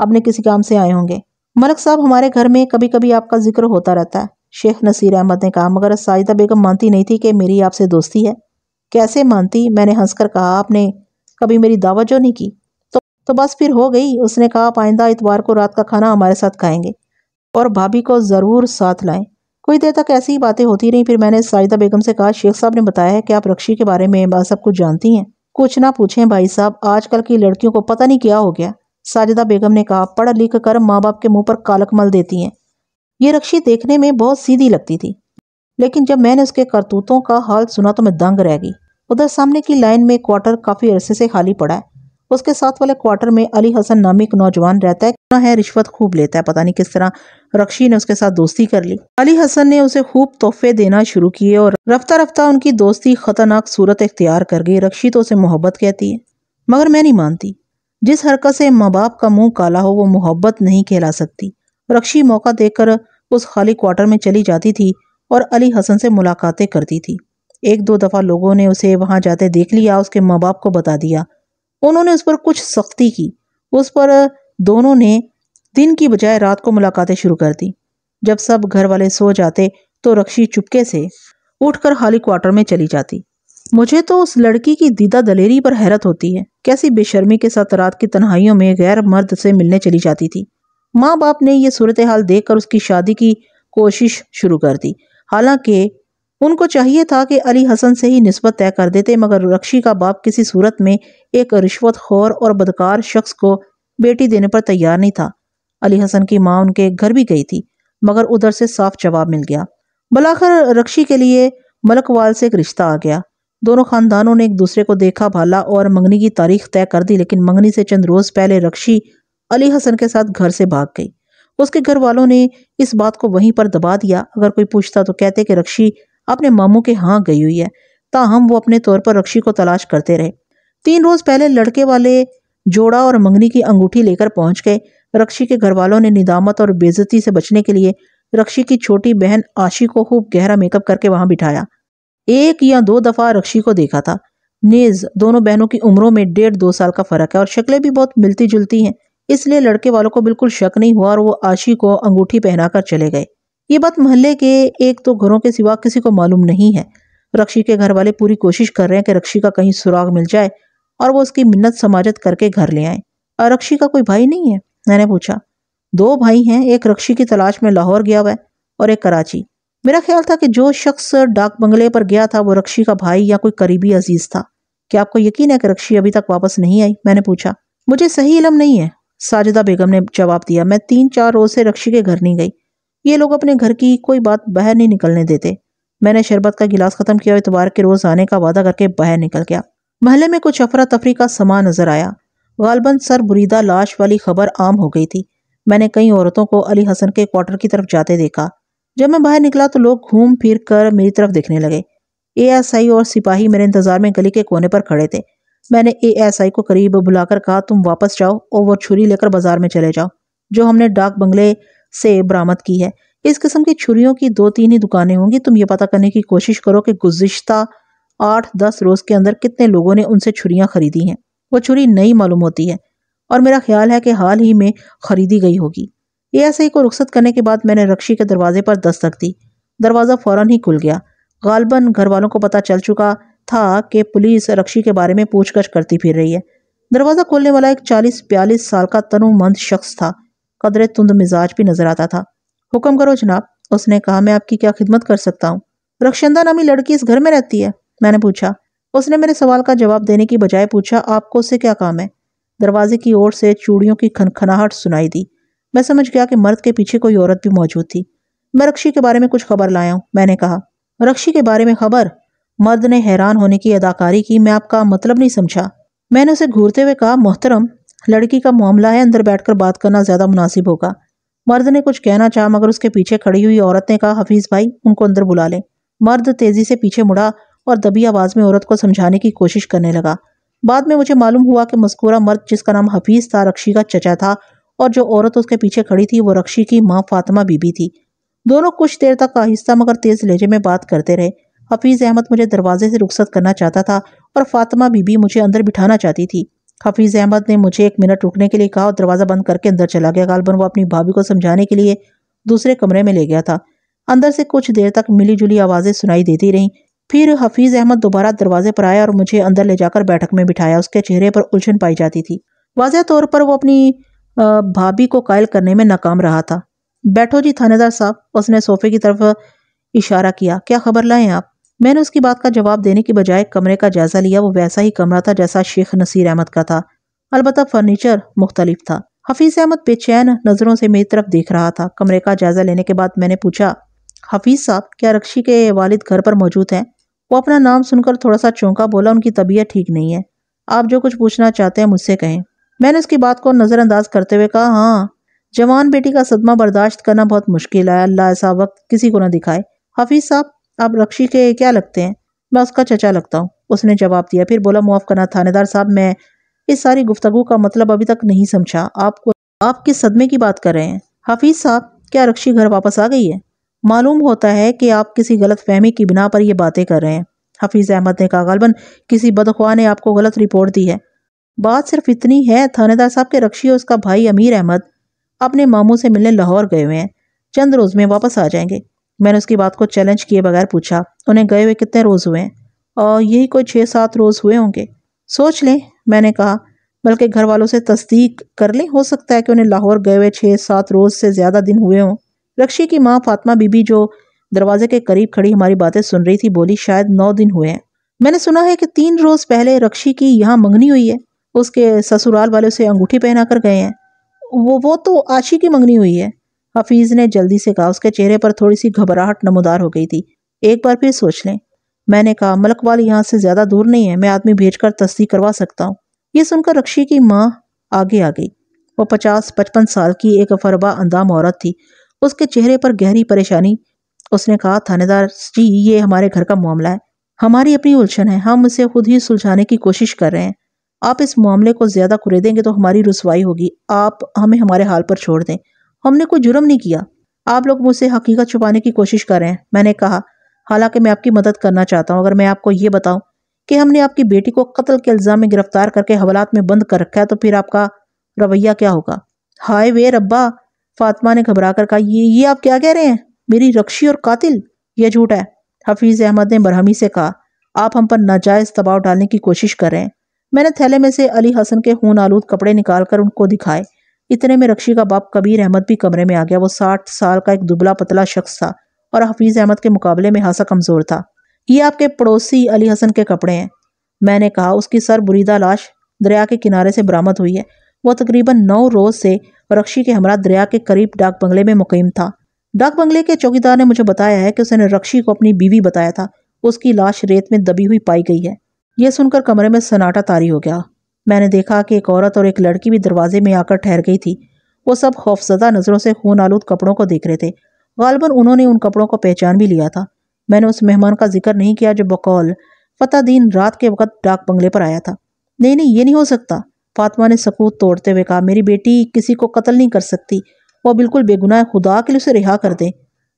اپنے کسی کام سے آئے ہوں گے۔ ملک صاحب ہمارے گھر میں کبھی کبھی آپ کا ذکر ہوتا رہتا ہے، شیخ نصیر احمد نے کہا، مگر ساجدہ بیگم مانتی نہیں تھی کہ میری آپ سے دوستی ہے۔ کیسے مانتی؟ میں نے ہنس کر کہا، آپ نے کبھی میری دعوت جو نہیں کی تو بس پھر ہو گئی۔ اس نے کہا، آپ آئندہ اتوار کو رات کا کھانا ہمارے ساتھ کھائیں گے اور بھابھی کو ضرور ساتھ لائیں۔ کوئی دیر تک ایسی ہی باتیں ہوتی رہیں، پھر میں نے ساجدہ بیگم سے کہا، شیخ صاحب نے بتایا ہے کہ آپ رکشی کے بارے میں سب کچھ جانتی ہیں۔ کچھ نہ پوچھیں بھائی صاحب، آج کل کی لڑکیوں کو پتہ نہیں کیا ہو گیا۔ ساجدہ بیگم نے کہا، پڑھ لکھ کر ماں باپ کے منہ پر کالک مل دیتی ہیں۔ یہ رکشی دیکھنے میں بہت سیدھی لگتی تھی، لیکن جب میں نے اس کے کرتوتوں کا حال سنا تو میں دنگ رہ گئی۔ ادھر سامنے کی لائن میں کوارٹر کافی عرصے سے خالی پڑا ہے۔ اس کے ساتھ والے کوارٹر میں علی حسن نامی ایک نوجوان رہتا ہے، رشوت خوب لیتا ہے، پتہ نہیں کس طرح رکشی نے اس کے ساتھ دوستی کر لی۔ علی حسن نے اسے خوب تحفے دینا شروع کیے اور رفتہ رفتہ ان کی دوستی خطرناک صورت اختیار کر گئی۔ رکشی تو اسے محبت کہتی ہے، مگر میں نہیں مانتی۔ جس حرکت سے ماں باپ کا منہ کالا ہو وہ محبت نہیں کہلا سکتی۔ رکشی موقع دیکھ کر اس خالی کوارٹر میں چلی جاتی تھی اور علی حسن سے ملاقاتیں کرتی تھی۔ ایک دو دفعہ لوگوں نے اسے وہاں جاتے دیکھ لیا، اس کے ماں باپ کو بتا دیا۔ انہوں نے اس پر کچھ سختی کی، اس پر دونوں نے دن کی بجائے رات کو ملاقاتیں شروع کر دی۔ جب سب گھر والے سو جاتے تو رکشی چپکے سے اٹھ کر خالی کوارٹر میں چلی جاتی۔ مجھے تو اس لڑکی کی دیدہ دلیری پر حیرت ہوتی ہے، کیسی بے شرمی کے ساتھ رات کی تنہائیوں میں غیر مرد سے ملنے چلی جاتی تھی۔ ماں باپ نے یہ صورتحال دیکھ کر اس کی شادی کی کوشش شروع کر دی، حالانکہ ان کو چاہیے تھا کہ علی حسن سے ہی نسبت طے کر دیتے، مگر رکشی کا باپ کسی صورت میں ایک رشوت خور اور بدکار شخص کو بیٹی دینے پر تیار نہیں تھا۔ علی حسن کی ماں ان کے گھر بھی گئی تھی، مگر ادھر سے صاف جواب مل گیا۔ بلاخر رکشی کے لیے ملک وال سے ایک رشتہ آ گیا۔ دونوں خاندانوں نے ایک دوسرے کو دیکھا بھالا اور منگنی کی تاریخ طے کر دی، لیکن منگنی سے چند روز پہلے رکشی علی حسن کے ساتھ گھر سے بھاگ گئی۔ اس کے گھر والوں نے اس بات کو وہیں پر دبا دیا۔ اگر کوئی پوچھتا تو کہتے کہ رکشی اپنے ماموں کے ہاں گئی ہوئی ہے، تاہم وہ اپنے طور پر رکشی کو تلاش کرتے رہے۔ 3 روز پہلے لڑکے والے جوڑا اور منگنی کی انگوٹھی لے کر پہنچ گئے۔ رکشی کے گھر والوں نے ندامت اور بے عزتی سے بچنے کے لیے رکشی کی چھوٹی بہن آشی کو خوب گہرا میک اپ کر کے وہاں بٹھایا۔ 1 یا 2 دفعہ رکشی کو دیکھا تھا۔ نیز دونوں بہنوں کی عمروں میں 1.5-2 سال کا فرق ہے اور شکلیں بھی بہت ملتی جلتی ہیں، اس لیے لڑکے والوں کو بالکل شک نہیں ہوا اور وہ آشی کو انگوٹھی پہنا کر چلے گئے۔ یہ بات محلے کے 1-2 گھروں کے سوا کسی کو معلوم نہیں ہے۔ رکشی کے گھر والے پوری کوشش کر رہے ہیں کہ رکشی کا کہیں سراغ مل جائے اور وہ اس کی منت سماجت کر کے گھر لے آئیں۔ اور رکشی کا کوئی بھائی نہیں ہے؟ میں نے پوچھا۔ 2 بھائی ہیں، ایک رکشی کی تلاش میں لاہور گیا ہوا ہے اور ایک کراچی۔ میرا خیال تھا کہ جو شخص ڈاک بنگلے پر گیا تھا وہ رکشی کا بھائی یا کوئی قریبی عزیز تھا۔ کیا آپ کو یقین ہے کہ رکشی ابھی تک واپس نہیں آئی؟ میں نے پوچھا۔ مجھے صحیح علم نہیں ہے، ساجدہ بیگم نے جواب دیا۔ میں 3-4 روز سے رکشی کے گھر نہیں گئی۔ یہ لوگ اپنے گھر کی کوئی بات باہر نہیں نکلنے دیتے۔ میں نے شربت کا گلاس ختم کیا اور اتوار کے روز آنے کا وعدہ کر کے باہر نکل گیا۔ محلے میں کچھ افراتفری کا سما نظر آیا۔ غالباً سر بریدہ لاش والی خبر عام ہو گئی تھی۔ میں نے کئی عورتوں کو علی حسن کے کوارٹر کی طرف جاتے دیکھا۔ جب میں باہر نکلا تو لوگ گھوم پھر کر میری طرف دیکھنے لگے۔ ASI اور سپاہی میرے انتظار میں گلی کے کونے پر کھڑے تھے۔ میں نے ASI کو قریب بلا کر کہا، تم واپس جاؤ اور وہ چھری لے کر بازار میں چلے جاؤ جو ہم نے ڈاک بنگلے سے برآمد کی ہے۔ اس قسم کی چھریوں کی 2-3 ہی دکانیں ہوں گی۔ تم یہ پتہ کرنے کی کوشش کرو کہ گزشتہ 8-10 روز کے اندر کتنے لوگوں نے ان سے چھریاں خریدی ہیں۔ وہ چھری نئی معلوم ہوتی ہے اور میرا خیال ہے کہ حال ہی میں خریدی گئی ہوگی۔ ASI کو رخصت کرنے کے بعد میں نے رکشی کے دروازے پر دستک دی۔ دروازہ فوراً ہی کھل گیا۔ غالباً گھر والوں کو پتہ چل چکا تھا کہ پولیس رکشی کے بارے میں پوچھ گچھ کرتی پھر رہی ہے۔ دروازہ کھولنے والا ایک 40-42 سال کا تنومند شخص تھا، قدرے تند مزاج بھی نظر آتا تھا۔ حکم کرو جناب، اس نے کہا، میں آپ کی کیا خدمت کر سکتا ہوں؟ رخشندہ نامی لڑکی اس گھر میں رہتی ہے؟ میں نے پوچھا۔ اس نے میرے سوال کا جواب دینے کی بجائے پوچھا، آپ کو اس سے کیا کام ہے؟ دروازے کی اوٹ سے چوڑیوں کی کھنکھناہٹ سنائی دی۔ میں سمجھ گیا کہ مرد کے پیچھے کوئی عورت بھی موجود تھی۔ میں رکشی کے بارے میں کچھ خبر لایا ہوں، میں نے کہا۔ رکشی کے بارے میں خبر؟ مرد نے حیران ہونے کی اداکاری کی۔ میں آپ کا مطلب نہیں سمجھا۔ میں نے اسے گھورتے ہوئے کہا، محترم، لڑکی کا معاملہ ہے، اندر بیٹھ کر بات کرنا زیادہ مناسب ہوگا۔ مرد نے کچھ کہنا چاہا مگر اس کے پیچھے کھڑی ہوئی عورت نے کہا، حفیظ بھائی، ان کو اندر بلا لیں۔ مرد تیزی سے پیچھے مڑا اور دبی آواز میں عورت کو سمجھانے کی کوشش کرنے لگا۔ بعد میں مجھے معلوم ہوا کہ مذکورہ مرد جس کا نام حفیظ تھا رکشی کا چچا تھا اور جو عورت اس کے پیچھے کھڑی تھی وہ رکشی کی ماں فاطمہ بی بی تھی۔ دونوں کچھ دیر تک آہستہ مگر تیز لہجے میں بات کرتے رہے۔ حفیظ احمد مجھے دروازے سے رخصت کرنا چاہتا تھا اور فاطمہ بی بی مجھے اندر بٹھانا چاہتی تھی۔ حفیظ احمد نے مجھے 1 منٹ رکنے کے لیے کہا اور دروازہ بند کر کے اندر چلا گیا۔ غالباً وہ اپنی بھابھی کو سمجھانے کے لیے دوسرے کمرے میں لے گیا تھا۔ اندر سے کچھ دیر تک ملی جلی آوازیں سنائی دیتی رہیں۔ پھر حفیظ احمد دوبارہ دروازے پر آیا اور مجھے اندر لے جا کر بیٹھک میں بٹھایا۔ اس کے چہرے پر الجھن پائی جاتی تھی۔ واضح طور پر وہ اپنی بھابھی کو قائل کرنے میں ناکام رہا تھا۔ بیٹھو جی تھانے دار صاحب، اس نے صوفے کی طرف اشارہ کیا۔ کیا خبر لائیں آپ؟ میں نے اس کی بات کا جواب دینے کی بجائے کمرے کا جائزہ لیا۔ وہ ویسا ہی کمرہ تھا جیسا شیخ نصیر احمد کا تھا، البتہ فرنیچر مختلف تھا۔ حفیظ احمد بے چین نظروں سے میری طرف دیکھ رہا تھا۔ کمرے کا جائزہ لینے کے بعد میں نے پوچھا، حفیظ صاحب کیا رکشی کے والد گھر پر موجود ہیں؟ وہ اپنا نام سن کر تھوڑا سا چونکا، بولا ان کی طبیعت ٹھیک نہیں ہے، آپ جو کچھ پوچھنا چاہتے ہیں مجھ سے کہیں۔ میں نے اس کی بات کو نظر انداز کرتے ہوئے کہا، ہاں، جوان بیٹی کا صدمہ برداشت کرنا بہت مشکل ہے، اللہ ایسا وقت کسی کو نہ دکھائے۔ حفیظ صاحب آپ رکشی کے کیا لگتے ہیں؟ میں اس کا چچا لگتا ہوں، اس نے جواب دیا۔ پھر بولا، معاف کرنا تھانے دار صاحب، میں اس ساری گفتگو کا مطلب ابھی تک نہیں سمجھا۔ آپ کس صدمے کی بات کر رہے ہیں؟ حفیظ صاحب کیا رکشی گھر واپس آ گئی ہے؟ معلوم ہوتا ہے کہ آپ کسی غلط فہمی کی بنا پر یہ باتیں کر رہے ہیں، حفیظ احمد نے کہا۔ غالباً کسی بدخواہ نے آپ کو غلط رپورٹ دی ہے۔ بات صرف اتنی ہے تھانے دار صاحب کے رکشی اور اس کا بھائی امیر احمد اپنے ماموں سے ملنے لاہور گئے ہوئے ہیں، چند روز میں واپس آ جائیں گے۔ میں نے اس کی بات کو چیلنج کیے بغیر پوچھا، انہیں گئے ہوئے کتنے روز ہوئے ہیں؟ اور یہی کوئی 6-7 روز ہوئے ہوں گے۔ سوچ لیں، میں نے کہا، بلکہ گھر والوں سے تصدیق کر لیں، ہو سکتا ہے کہ انہیں لاہور گئے ہوئے 6-7 روز سے زیادہ دن ہوئے ہوں۔ رکشی کی ماں فاطمہ بی بی جو دروازے کے قریب کھڑی ہماری باتیں سن رہی تھی بولی، شاید 9 دن ہوئے ہیں۔ میں نے سنا ہے کہ 3 روز پہلے رکشی کی یہاں منگنی ہوئی ہے، اس کے سسرال والے اسے انگوٹھی پہنا کر گئے ہیں۔ وہ تو آشی کی منگنی ہوئی ہے، حفیظ نے جلدی سے کہا۔ اس کے چہرے پر تھوڑی سی گھبراہٹ نمودار ہو گئی تھی۔ ایک بار پھر سوچ لیں، میں نے کہا، ملک والی یہاں سے زیادہ دور نہیں ہے، میں آدمی بھیج کر تصدیق کروا سکتا ہوں۔ یہ سن کر رکشی کی ماں آگے آ گئی۔ وہ 50-55 سال کی ایک فربا اندام عورت تھی، اس کے چہرے پر گہری پریشانی۔ اس نے کہا، تھانے دار جی یہ ہمارے گھر کا معاملہ ہے، ہماری اپنی الجھن ہے، ہم اسے خود ہی سلجھانے کی کوشش کر رہے ہیں۔ آپ اس معاملے کو زیادہ کھریدیں گے تو ہماری رسوائی ہوگی، آپ ہمیں ہمارے حال پر چھوڑ دیں، ہم نے کوئی جرم نہیں کیا، آپ لوگ مجھ سے حقیقت چھپانے کی کوشش کر رہے ہیں۔ میں نے کہا، حالانکہ میں آپ کی مدد کرنا چاہتا ہوں، اگر میں آپ کو یہ بتاؤں کہ ہم نے آپ کی بیٹی کو قتل کے الزام میں گرفتار کر کے حوالات میں بند کر رکھا ہے تو پھر آپ کا رویہ کیا ہوگا؟ ہائے وے ربا، فاطمہ نے گھبرا کر کہا، یہ آپ کیا کہہ رہے ہیں؟ میری رکشی اور قاتل؟ یہ جھوٹ ہے، حفیظ احمد نے برہمی سے کہا۔ آپ ہم پر ناجائز دباؤ ڈالنے کی کوشش کر رہے ہیں۔ میں نے تھیلے میں سے علی حسن کے خون آلود کپڑے نکال کر ان کو دکھائے۔ اتنے میں رکشی کا باپ کبیر احمد بھی کمرے میں آ گیا۔ وہ 60 سال کا ایک دبلا پتلا شخص تھا اور حفیظ احمد کے مقابلے میں خاصا کمزور تھا۔ یہ آپ کے پڑوسی علی حسن کے کپڑے ہیں، میں نے کہا۔ اس کی سر بریدہ لاش دریا کے کنارے سے برآمد ہوئی ہے۔ وہ تقریباً 9 روز سے رکشی کے ہمراہ دریا کے قریب ڈاک بنگلے میں مقیم تھا۔ ڈاک بنگلے کے چوکیدار نے مجھے بتایا ہے کہ اس نے رکشی کو اپنی بیوی بتایا تھا۔ اس کی لاش ریت میں دبی ہوئی پائی گئی ہے۔ یہ سن کر کمرے میں سناٹا طاری ہو گیا۔ میں نے دیکھا کہ ایک عورت اور ایک لڑکی بھی دروازے میں آ کر ٹھہر گئی تھی۔ وہ سب خوفزدہ نظروں سے خون آلود کپڑوں کو دیکھ رہے تھے۔ غالباً انہوں نے ان کپڑوں کو پہچان بھی لیا تھا۔ میں نے اس مہمان کا ذکر نہیں کیا جو بقول فتح دین رات کے وقت ڈاک بنگلے پر آیا تھا۔ نہیں، یہ نہیں ہو سکتا، فاطمہ نے سکوت توڑتے ہوئے کہا۔ میری بیٹی کسی کو قتل نہیں کر سکتی، وہ بالکل بے گناہ، خدا کے لیے اسے رہا کر دیں۔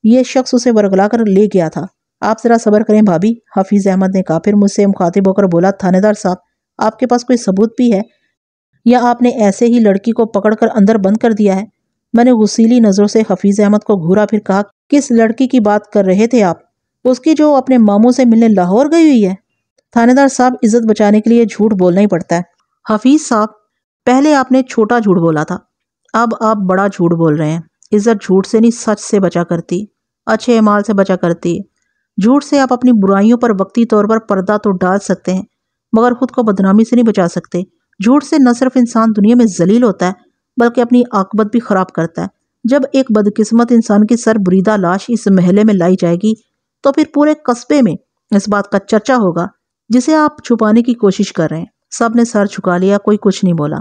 یہ شخص اسے ورگلا کر لے گیا تھا۔ آپ ذرا صبر کریں بھابھی، حفیظ احمد نے کہا۔ پھر مجھ سے مخاطب ہو کر بولا، تھانے دار صاحب آپ کے پاس کوئی ثبوت بھی ہے یا آپ نے ایسے ہی لڑکی کو پکڑ کر اندر بند کر دیا ہے؟ میں نے غصیلی نظروں سے حفیظ احمد کو گھورا، پھر کہا، کس لڑکی کی بات کر رہے تھے آپ؟ اس کی جو اپنے ماموں سے ملنے لاہور گئی ہوئی ہے؟ تھانے دار صاحب عزت بچانے کے لیے جھوٹ بولنا ہی پڑتا ہے۔ حفیظ صاحب پہلے آپ نے چھوٹا جھوٹ بولا تھا، اب آپ بڑا جھوٹ بول رہے ہیں۔ عزت جھوٹ سے نہیں سچ سے بچا کرتی، اچھے اعمال سے بچا کرتی ہے۔ جھوٹ سے آپ اپنی برائیوں پر وقتی طور پر پردہ تو ڈال سکتے ہیں مگر خود کو بدنامی سے نہیں بچا سکتے۔ جھوٹ سے نہ صرف انسان دنیا میں ذلیل ہوتا ہے بلکہ اپنی عاقبت بھی خراب کرتا ہے۔ جب ایک بدقسمت انسان کی سر بریدہ لاش اس محلے میں لائی جائے گی تو پھر پورے قصبے میں اس بات کا چرچا ہوگا جسے آپ چھپانے کی کوشش کر رہے ہیں۔ سب نے سر جھکا لیا، کوئی کچھ نہیں بولا۔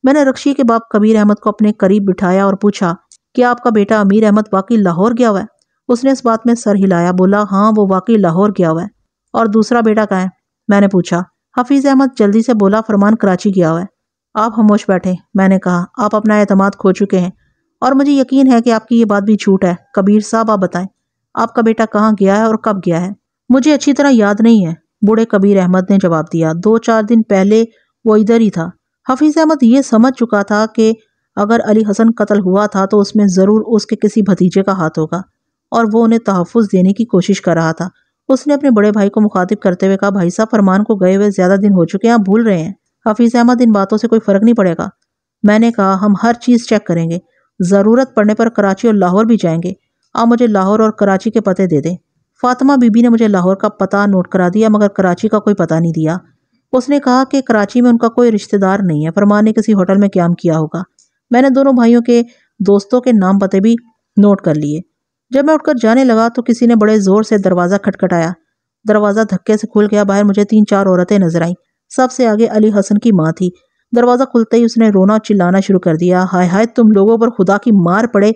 میں نے رکشی کے باپ کبیر احمد کو اپنے قریب بٹھایا اور پوچھا، کیا آپ کا بیٹا امیر احمد واقعی لاہور گیا ہوا ہے؟ اس نے اس بات میں سر ہلایا، بولا، ہاں وہ واقعی لاہور گیا ہوا ہے۔ اور دوسرا بیٹا کہاں ہے؟ میں نے پوچھا۔ حفیظ احمد جلدی سے بولا، فرمان کراچی گیا ہوا ہے۔ آپ خاموش بیٹھے، میں نے کہا، آپ اپنا اعتماد کھو چکے ہیں اور مجھے یقین ہے کہ آپ کی یہ بات بھی جھوٹ ہے۔ کبیر صاحب آپ بتائیں، آپ کا بیٹا کہاں گیا ہے اور کب گیا ہے؟ مجھے اچھی طرح یاد نہیں ہے، بوڑھے کبیر احمد نے جواب دیا۔ 2-4 دن پہلے وہ ادھر ہی تھا۔ حفیظ احمد یہ سمجھ چکا تھا کہ اگر علی حسن قتل ہوا تھا تو اس میں ضرور اس کے کسی بھتیجے کا ہاتھ ہوگا، اور وہ انہیں تحفظ دینے کی کوشش کر رہا تھا۔ اس نے اپنے بڑے بھائی کو مخاطب کرتے ہوئے کہا، بھائی صاحب، فرمان کو گئے ہوئے زیادہ دن ہو چکے ہیں، آپ بھول رہے ہیں۔ حفیظ احمد، ان باتوں سے کوئی فرق نہیں پڑے گا۔ میں نے کہا، ہم ہر چیز چیک کریں گے، ضرورت پڑنے پر کراچی اور لاہور بھی جائیں گے۔ آپ مجھے لاہور اور کراچی کے پتے دے دیں۔ فاطمہ بی بی نے مجھے لاہور کا پتہ نوٹ کرا دیا مگر کراچی کا کوئی پتہ نہیں دیا۔ اس نے کہا کہ کراچی میں ان کا کوئی رشتہ دار نہیں ہے، فرمان نے کسی ہوٹل میں قیام کیا ہوگا۔ میں نے دونوں بھائیوں کے دوستوں کے نام پتے بھی نوٹ کر لیے۔ جب میں اٹھ کر جانے لگا تو کسی نے بڑے زور سے دروازہ کھٹکھٹایا۔ دروازہ دھکے سے کھل گیا۔ باہر مجھے 3-4 عورتیں نظر آئیں۔ سب سے آگے علی حسن کی ماں تھی۔ دروازہ کھلتے ہی اس نے رونا اور چلانا شروع کر دیا۔ ہائے ہائے، تم لوگوں پر خدا کی مار پڑے،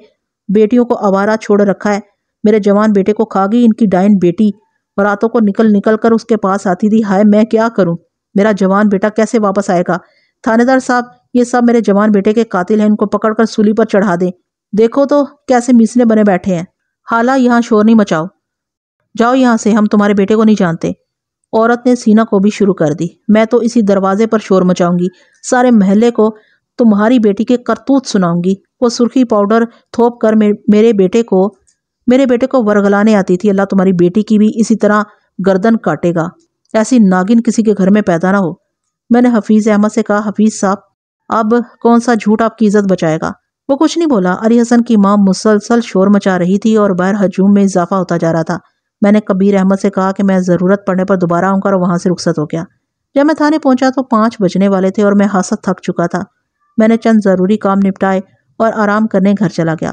بیٹیوں کو آوارہ چھوڑ رکھا ہے۔ میرے جوان بیٹے کو کھا گئی ان کی ڈائن بیٹی، راتوں کو نکل نکل کر اس کے پاس آتی تھی۔ ہائے، میں کیا کروں؟ میرا جوان بیٹا کیسے واپس آئے گا؟ تھانے دار صاحب، یہ سب میرے جوان بیٹے کے قاتل ہیں، ان کو پکڑ کر سولی پر چڑھا دیں۔ دیکھو تو کیسے میسنے بنے بیٹھے ہیں۔ حالا، یہاں شور نہیں مچاؤ، جاؤ یہاں سے، ہم تمہارے بیٹے کو نہیں جانتے۔ عورت نے سینہ کو بھی شروع کر دی۔ میں تو اسی دروازے پر شور مچاؤں گی، سارے محلے کو تمہاری بیٹی کے کرتوت سناؤں گی۔ وہ سرخی پاؤڈر تھوپ کر میرے بیٹے کو ورگلانے آتی تھی۔ اللہ تمہاری بیٹی کی بھی اسی طرح گردن کاٹے گا، ایسی ناگن کسی کے گھر میں پیدا نہ ہو۔ میں نے حفیظ احمد سے کہا، حفیظ صاحب، اب کون سا جھوٹ آپ کی عزت بچائے گا؟ وہ کچھ نہیں بولا۔ علی حسن کی ماں مسلسل شور مچا رہی تھی اور باہر ہجوم میں اضافہ ہوتا جا رہا تھا۔ میں نے کبیر احمد سے کہا کہ میں ضرورت پڑنے پر دوبارہ آؤں گا، اور وہاں سے رخصت ہو گیا۔ جب میں تھانے پہنچا تو 5 بجنے والے تھے اور میں خاصا تھک چکا تھا۔ میں نے چند ضروری کام نپٹائے اور آرام کرنے گھر چلا گیا۔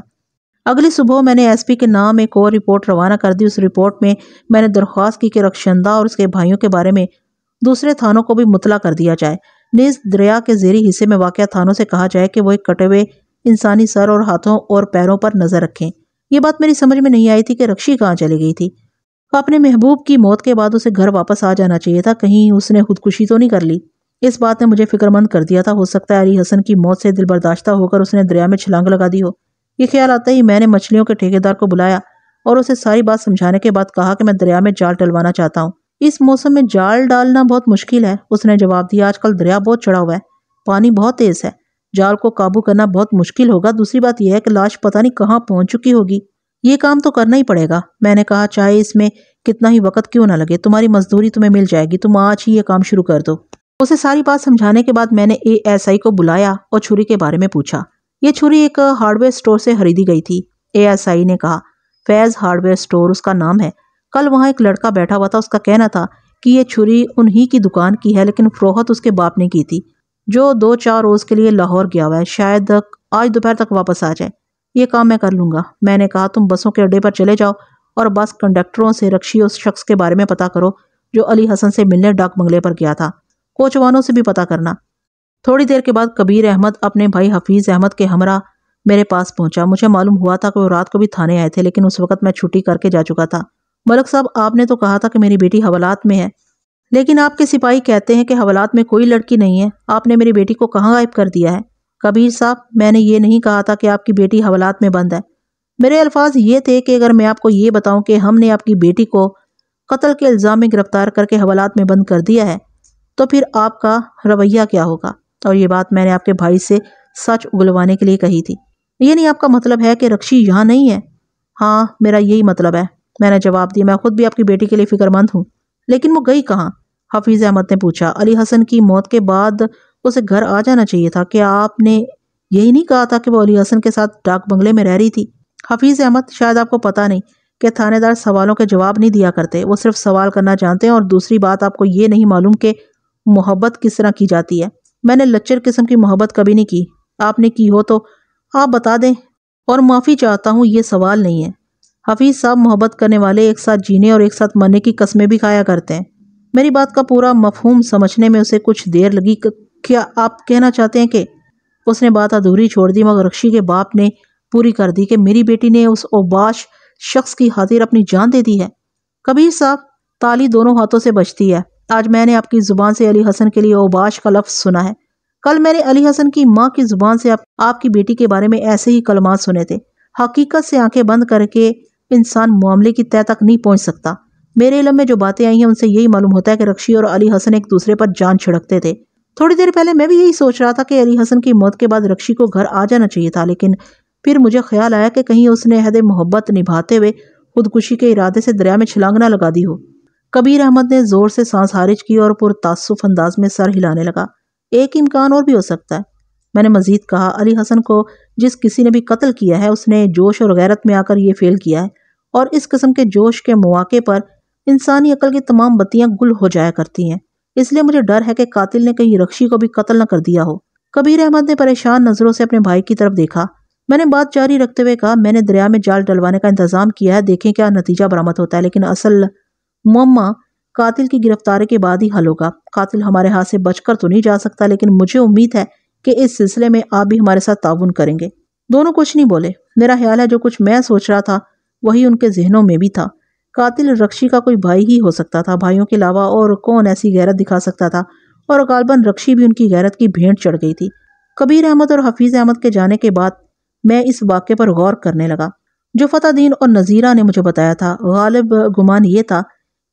اگلی صبح میں نے ایس پی کے نام ایک اور رپورٹ روانہ کر دی۔ اس رپورٹ میں نے درخواست کی کہ رخشندہ اور اس کے بھائیوں کے بارے میں دوسرے تھانوں کو بھی مطلع کر دیا جائے، نیز دریا کے زیریں حصے میں واقع تھانوں سے کہا جائے کہ وہ ایک کٹے ہوئے انسانی سر اور ہاتھوں اور پیروں پر نظر رکھیں۔ یہ بات میری سمجھ میں نہیں آئی تھی کہ رکشی کہاں چلی گئی تھی۔ اپنے محبوب کی موت کے بعد اسے گھر واپس آ جانا چاہیے تھا، کہیں اس نے خودکشی تو نہیں کر لی۔ اس بات نے مجھے فکر مند کر دیا تھا۔ ہو سکتا ہے علی حسن کی موت سے دل برداشتہ ہو کر اس نے دریا میں چھلانگ لگا دی ہو۔ یہ خیال آتا ہی میں نے مچھلیوں کے ٹھیکیدار کو بلایا اور اسے ساری بات سمجھانے کے بعد کہا کہ میں دریا میں جال ڈلوانا چاہتا ہوں۔ اس موسم میں جال ڈالنا بہت مشکل ہے، اس نے جواب دیا۔ آج کل دریا بہت چڑھا ہوا ہے، پانی بہت تیز ہے، جال کو قابو کرنا بہت مشکل ہوگا۔ دوسری بات یہ ہے کہ لاش پتہ نہیں کہاں پہنچ چکی ہوگی۔ یہ کام تو کرنا ہی پڑے گا، میں نے کہا، چاہے اس میں کتنا ہی وقت کیوں نہ لگے۔ تمہاری مزدوری تمہیں مل جائے گی، تم آج ہی یہ کام شروع کر دو۔ اسے ساری بات سمجھانے کے بعد میں نے ASI کو بلایا اور چھری کے بارے میں پوچھا۔ یہ چھری ایک ہارڈ ویئر سٹور سے خریدی گئی تھی، ASI نے کہا۔ فیض ہارڈ ویئر سٹور اس کا نام ہے۔ کل وہاں ایک لڑکا بیٹھا ہوا تھا، اس کا کہنا تھا کہ یہ چھری انہی کی دکان کی ہے، لیکن فروخت اس کے باپ نے کی تھی، جو 2-4 روز کے لیے لاہور گیا ہوا ہے، شاید آج دوپہر تک واپس آ جائے۔ یہ کام میں کر لوں گا، میں نے کہا۔ تم بسوں کے اڈے پر چلے جاؤ اور بس کنڈکٹروں سے رکشی اس شخص کے بارے میں پتہ کرو جو علی حسن سے ملنے ڈاک بنگلے پر گیا تھا، کوچوانوں سے بھی پتہ کرنا۔ تھوڑی دیر کے بعد کبیر احمد اپنے بھائی حفیظ احمد کے ہمراہ میرے پاس پہنچا۔ مجھے معلوم ہوا تھا کہ وہ رات کو بھی تھانے آئے تھے، لیکن اس وقت میں چھٹی کر کے جا چکا تھا۔ ملک صاحب، آپ نے تو کہا تھا کہ میری بیٹی حوالات میں ہے، لیکن آپ کے سپاہی کہتے ہیں کہ حوالات میں کوئی لڑکی نہیں ہے۔ آپ نے میری بیٹی کو کہاں غائب کر دیا ہے؟ کبیر صاحب، میں نے یہ نہیں کہا تھا کہ آپ کی بیٹی حوالات میں بند ہے۔ میرے الفاظ یہ تھے کہ اگر میں آپ کو یہ بتاؤں کہ ہم نے آپ کی بیٹی کو قتل کے الزام میں گرفتار کر کے حوالات میں بند کر دیا ہے تو پھر آپ کا رویہ کیا ہوگا؟ اور یہ بات میں نے آپ کے بھائی سے سچ اگلوانے کے لیے کہی تھی۔ یہ نہیں آپ کا مطلب ہے کہ رکشی یہاں نہیں ہے؟ ہاں، میرا یہی مطلب ہے، میں نے جواب دیا۔ میں خود بھی آپ کی بیٹی کے لیے فکر مند ہوں، لیکن وہ گئی کہاں؟ حفیظ احمد نے پوچھا۔ علی حسن کی موت کے بعد اسے گھر آ جانا چاہیے تھا۔ کیا آپ نے یہی نہیں کہا تھا کہ وہ علی حسن کے ساتھ ڈاک بنگلے میں رہ رہی تھی؟ حفیظ احمد، شاید آپ کو پتہ نہیں کہ تھانے دار سوالوں کے جواب نہیں دیا کرتے، وہ صرف سوال کرنا جانتے ہیں۔ اور دوسری بات، آپ کو یہ نہیں معلوم کہ محبت کس طرح کی جاتی ہے۔ میں نے لچر قسم کی محبت کبھی نہیں کی۔ آپ نے کی ہو تو آپ بتا دیں، اور معافی چاہتا ہوں، یہ سوال نہیں ہے۔ حفیظ صاحب، محبت کرنے والے ایک ساتھ جینے اور ایک ساتھ مرنے کی قسمیں بھی کھایا کرتے ہیں۔ میری بات کا پورا مفہوم سمجھنے میں اسے کچھ دیر لگی۔ کیا آپ کہنا چاہتے ہیں کہ… اس نے بات ادھوری چھوڑ دی، مگر رکشی کے باپ نے پوری کر دی کہ میری بیٹی نے اس اوباش شخص کی خاطر اپنی جان دے دی ہے۔ کبیر صاحب، تالی دونوں ہاتھوں سے بجتی ہے۔ آج میں نے آپ کی زبان سے علی حسن کے لیے اوباش کا لفظ سنا ہے، کل میں نے علی حسن کی ماں کی زبان سے آپ کی بیٹی کے بارے میں ایسے ہی کلمات سنے تھے۔ حقیقت سے آنکھیں بند کر کے انسان معاملے کی تہ تک نہیں پہنچ سکتا۔ میرے علم میں جو باتیں آئی ہیں ان سے یہی معلوم ہوتا ہے کہ رکشی اور علی حسن ایک دوسرے پر جان چھڑکتے تھے۔ تھوڑی دیر پہلے میں بھی یہی سوچ رہا تھا کہ علی حسن کی موت کے بعد رکشی کو گھر آ جانا چاہیے تھا، لیکن پھر مجھے خیال آیا کہ کہیں اس نے عہد محبت نبھاتے ہوئے خودکشی کے ارادے سے دریا میں چھلانگ نہ لگا دی ہو۔ کبیر احمد نے زور سے سانس خارج کی اور پرتعصب انداز میں سر ہلانے لگا۔ ایک امکان اور بھی ہو سکتا ہے، میں نے مزید کہا۔ علی حسن کو جس کسی نے بھی قتل کیا ہے اس نے جوش اور غیرت میں آ کر یہ فیل کیا ہے، اور اس قسم کے جوش کے مواقع پر انسانی عقل کی تمام بتیاں گل ہو جایا کرتی ہیں۔ اس لیے مجھے ڈر ہے کہ قاتل نے کہیں رکشی کو بھی قتل نہ کر دیا ہو۔ کبیر احمد نے پریشان نظروں سے اپنے بھائی کی طرف دیکھا۔ میں نے بات جاری رکھتے ہوئے کہا، میں نے دریا میں جال ڈلوانے کا انتظام کیا ہے، دیکھیں کیا نتیجہ برآمد ہوتا ہے، لیکن اصل معمہ قاتل کی گرفتاری کے بعد ہی حل ہوگا۔ قاتل ہمارے ہاتھ سے بچ کر تو نہیں جا سکتا، لیکن مجھے امید ہے کہ اس سلسلے میں آپ بھی ہمارے ساتھ تعاون کریں گے۔ دونوں کچھ نہیں بولے۔ میرا خیال ہے جو کچھ میں سوچ رہا تھا وہی ان کے ذہنوں میں بھی تھا۔ قاتل رکشی کا کوئی بھائی ہی ہو سکتا تھا، بھائیوں کے علاوہ اور کون ایسی غیرت دکھا سکتا تھا، اور غالباً رکشی بھی ان کی غیرت کی بھینٹ چڑھ گئی تھی۔ کبیر احمد اور حفیظ احمد کے جانے کے بعد میں اس واقعے پر غور کرنے لگا جو فتح دین اور نذیرہ نے مجھے بتایا تھا۔ غالب گمان یہ تھا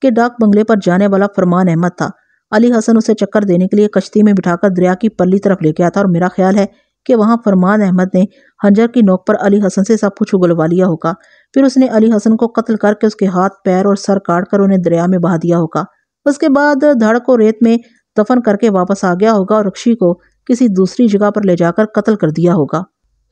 کہ ڈاک بنگلے پر جانے والا فرمان احمد تھا۔ علی حسن اسے چکر دینے کے لیے کشتی میں بٹھا کر دریا کی پرلی طرف لے گیا تھا، اور میرا خیال ہے کہ وہاں فرمان احمد نے خنجر کی نوک پر علی حسن سے سب کچھ اگلوا لیا ہوگا۔ پھر اس نے علی حسن کو قتل کر کے اس کے ہاتھ پیر اور سر کاٹ کر انہیں دریا میں بہا دیا ہوگا۔ اس کے بعد دھڑ کو ریت میں دفن کر کے واپس آ گیا ہوگا اور رکشی کو کسی دوسری جگہ پر لے جا کر قتل کر دیا ہوگا۔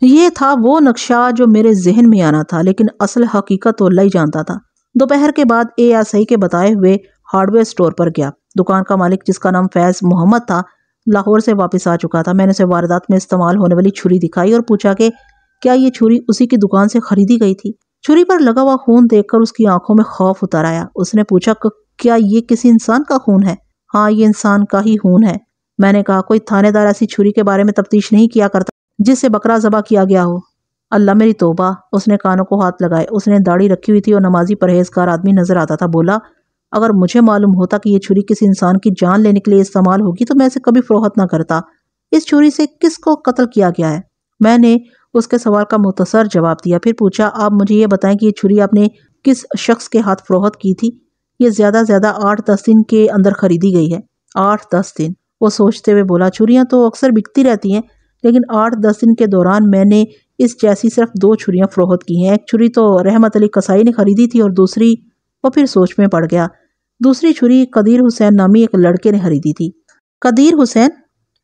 یہ تھا وہ نقشہ جو میرے ذہن میں آنا تھا، لیکن اصل حقیقت تو اللہ ہی جانتا تھا۔ دوپہر کے بعد ASI کے بتائے ہوئے ہارڈ ویئر اسٹور پر گیا۔ دکان کا مالک جس کا نام فیض محمد تھا لاہور سے واپس آ چکا تھا۔ میں نے اسے واردات میں استعمال ہونے والی چھری دکھائی اور پوچھا کہ کیا یہ چھری اسی کی دکان سے خریدی گئی تھی۔ چھری پر لگا ہوا خون دیکھ کر اس کی آنکھوں میں خوف اتر آیا۔ اس نے پوچھا کیا یہ کسی انسان کا خون ہے؟ ہاں، یہ انسان کا ہی خون ہے۔ میں نے کہا کوئی تھانے دار ایسی چھری کے بارے میں تفتیش نہیں کیا کرتا جس سے بکرا ذبح کیا گیا ہو؟ اللہ میری توبہ۔ اس نے کانوں کو ہاتھ لگائے۔ اس نے داڑھی رکھی ہوئی تھی اور نمازی پرہیزگار آدمی نظر آتا تھا۔ بولا اگر مجھے معلوم ہوتا کہ یہ چھری کسی انسان کی جان لینے کے لیے استعمال ہوگی تو میں اسے کبھی فروخت نہ کرتا۔ اس چھری سے کس کو قتل کیا گیا ہے؟ میں نے اس کے سوال کا مختصر جواب دیا، پھر پوچھا آپ مجھے یہ بتائیں کہ یہ چھری آپ نے کس شخص کے ہاتھ فروخت کی تھی؟ یہ زیادہ 8-10 دن کے اندر خریدی گئی ہے۔ 8-10 دن؟ وہ سوچتے ہوئے بولا چھریاں تو اکثر بکتی رہتی ہیں، لیکن 8-10 دن کے دوران میں نے اس جیسی صرف 2 چھریاں فروخت کی ہیں۔ ایک چھری تو رحمت علی قصائی نے خریدی تھی اور دوسری، وہ پھر سوچ میں پڑ گیا، دوسری چھری قدیر حسین نامی ایک لڑکے نے خریدی تھی۔ قدیر حسین؟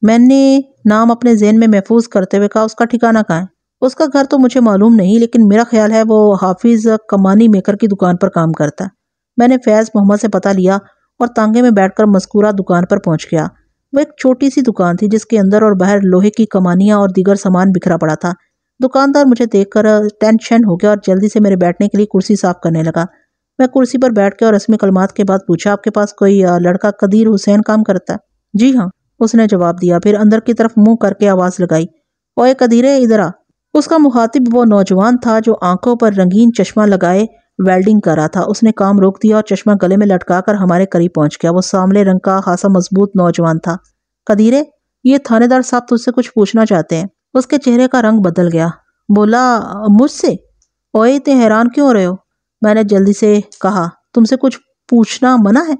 میں نے نام اپنے ذہن میں محفوظ کرتے ہوئے کہا اس کا ٹھکانہ کہاں ہے؟ اس کا گھر تو مجھے معلوم نہیں، لیکن میرا خیال ہے وہ حافظ کمانی میکر کی دکان پر کام کرتا ہے۔ میں نے فیض محمد سے پتہ لیا اور تانگے میں بیٹھ کر مذکورہ دکان پر پہنچ گیا۔ وہ ایک چھوٹی سی دکان تھی جس کے اندر اور باہر لوہے کی کمانیاں اور دیگر سامان بکھرا پڑا تھا۔ دکاندار مجھے دیکھ کر ٹینشن ہو گیا اور جلدی سے میرے بیٹھنے کے لیے کرسی صاف کرنے لگا۔ میں کرسی پر بیٹھ کے اور رسمی کلمات کے بعد پوچھا آپ کے پاس کوئی لڑکا قدیر حسین کام کرتا ہے؟ جی ہاں، اس نے جواب دیا، پھر اندر کی طرف منہ کر کے آواز لگائی، اوئے قدیرے ادھر آ۔ اس کا مخاطب وہ نوجوان تھا جو آنکھوں پر رنگین چشمہ لگائے ویلڈنگ کر رہا تھا۔ اس نے کام روک دیا اور چشمہ گلے میں لٹکا کر ہمارے قریب پہنچ گیا۔ وہ ساملے رنگ کا خاصا مضبوط نوجوان تھا۔ قدیرے، یہ تھانے دار صاحب تجھ سے کچھ پوچھنا چاہتے ہیں۔ اس کے چہرے کا رنگ بدل گیا۔ بولا مجھ سے؟ اوئے اتنے حیران کیوں ہو رہے ہو؟ میں نے جلدی سے کہا تم سے کچھ پوچھنا منع ہے؟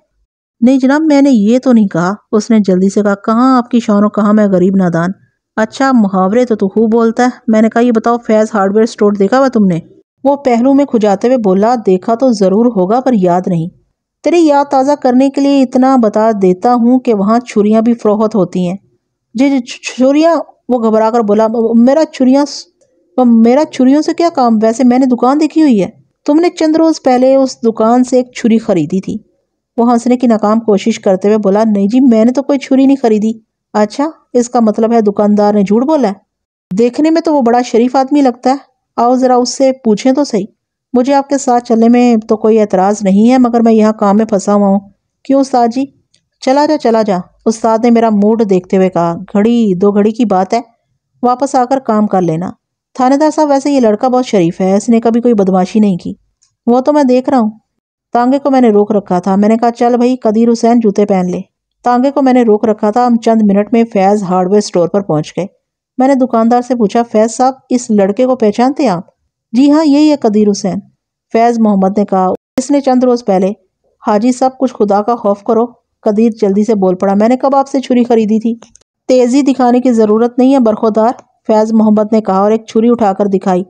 نہیں جناب، میں نے یہ تو نہیں کہا۔ اس نے جلدی سے کہا کہاں آپ کی شان و کہاں میں غریب نادان۔ اچھا، محاورے تو خوب بولتا ہے۔ میں نے کہا یہ بتاؤ فیض ہارڈ ویئر اسٹور دیکھا ہوا تم نے؟ وہ پہلو میں کھجاتے ہوئے بولا دیکھا تو ضرور ہوگا پر یاد نہیں۔ تیری یاد تازہ کرنے کے لیے اتنا بتا دیتا ہوں کہ وہاں چھریاں بھی فروخت ہوتی ہیں۔ جی چھریاں؟ وہ گھبرا کر بولا میرا چھریوں سے کیا کام؟ ویسے میں نے دکان دیکھی ہوئی ہے۔ تم نے چند روز پہلے اس دکان سے ایک چھری خریدی تھی۔ وہ ہنسنے کی ناکام کوشش کرتے ہوئے بولا نہیں جی، میں نے تو کوئی چھری نہیں خریدی۔ اچھا، اس کا مطلب ہے دکاندار نے جھوٹ بولا ہے؟ دیکھنے میں تو وہ بڑا شریف آدمی لگتا ہے، آؤ ذرا اس سے پوچھیں تو صحیح۔ مجھے آپ کے ساتھ چلنے میں تو کوئی اعتراض نہیں ہے، مگر میں یہاں کام میں پھنسا ہوا ہوں۔ کیوں استاد جی؟ چلا جا، استاد نے میرا موڈ دیکھتے ہوئے کہا، گھڑی 2 گھڑی کی بات ہے، واپس آ کر کام کر لینا۔ تھانے دار صاحب ویسے یہ لڑکا بہت شریف ہے، اس نے کبھی کوئی بدماشی نہیں کی۔ وہ تو میں دیکھ رہا ہوں۔ تانگے کو میں نے روک رکھا تھا۔ میں نے کہا چل بھائی قدیر حسین جوتے پہن لے۔ تانگے کو میں نے روک رکھا تھا۔ ہم چند منٹ میں فیض ہارڈ ویئر اسٹور پر پہنچ گئے۔ میں نے دکاندار سے پوچھا فیض صاحب اس لڑکے کو پہچانتے آپ؟ جی ہاں، یہی ہے قدیر حسین، فیض محمد نے کہا۔ اس نے چند روز پہلے حاجی صاحب کچھ خدا کا خوف کرو، قدیر جلدی سے بول پڑا، میں نے کب آپ سے چھری خریدی تھی؟ تیزی دکھانے کی ضرورت نہیں ہے برخودار، فیض محمد نے کہا اور ایک چھری اٹھا کر دکھائی۔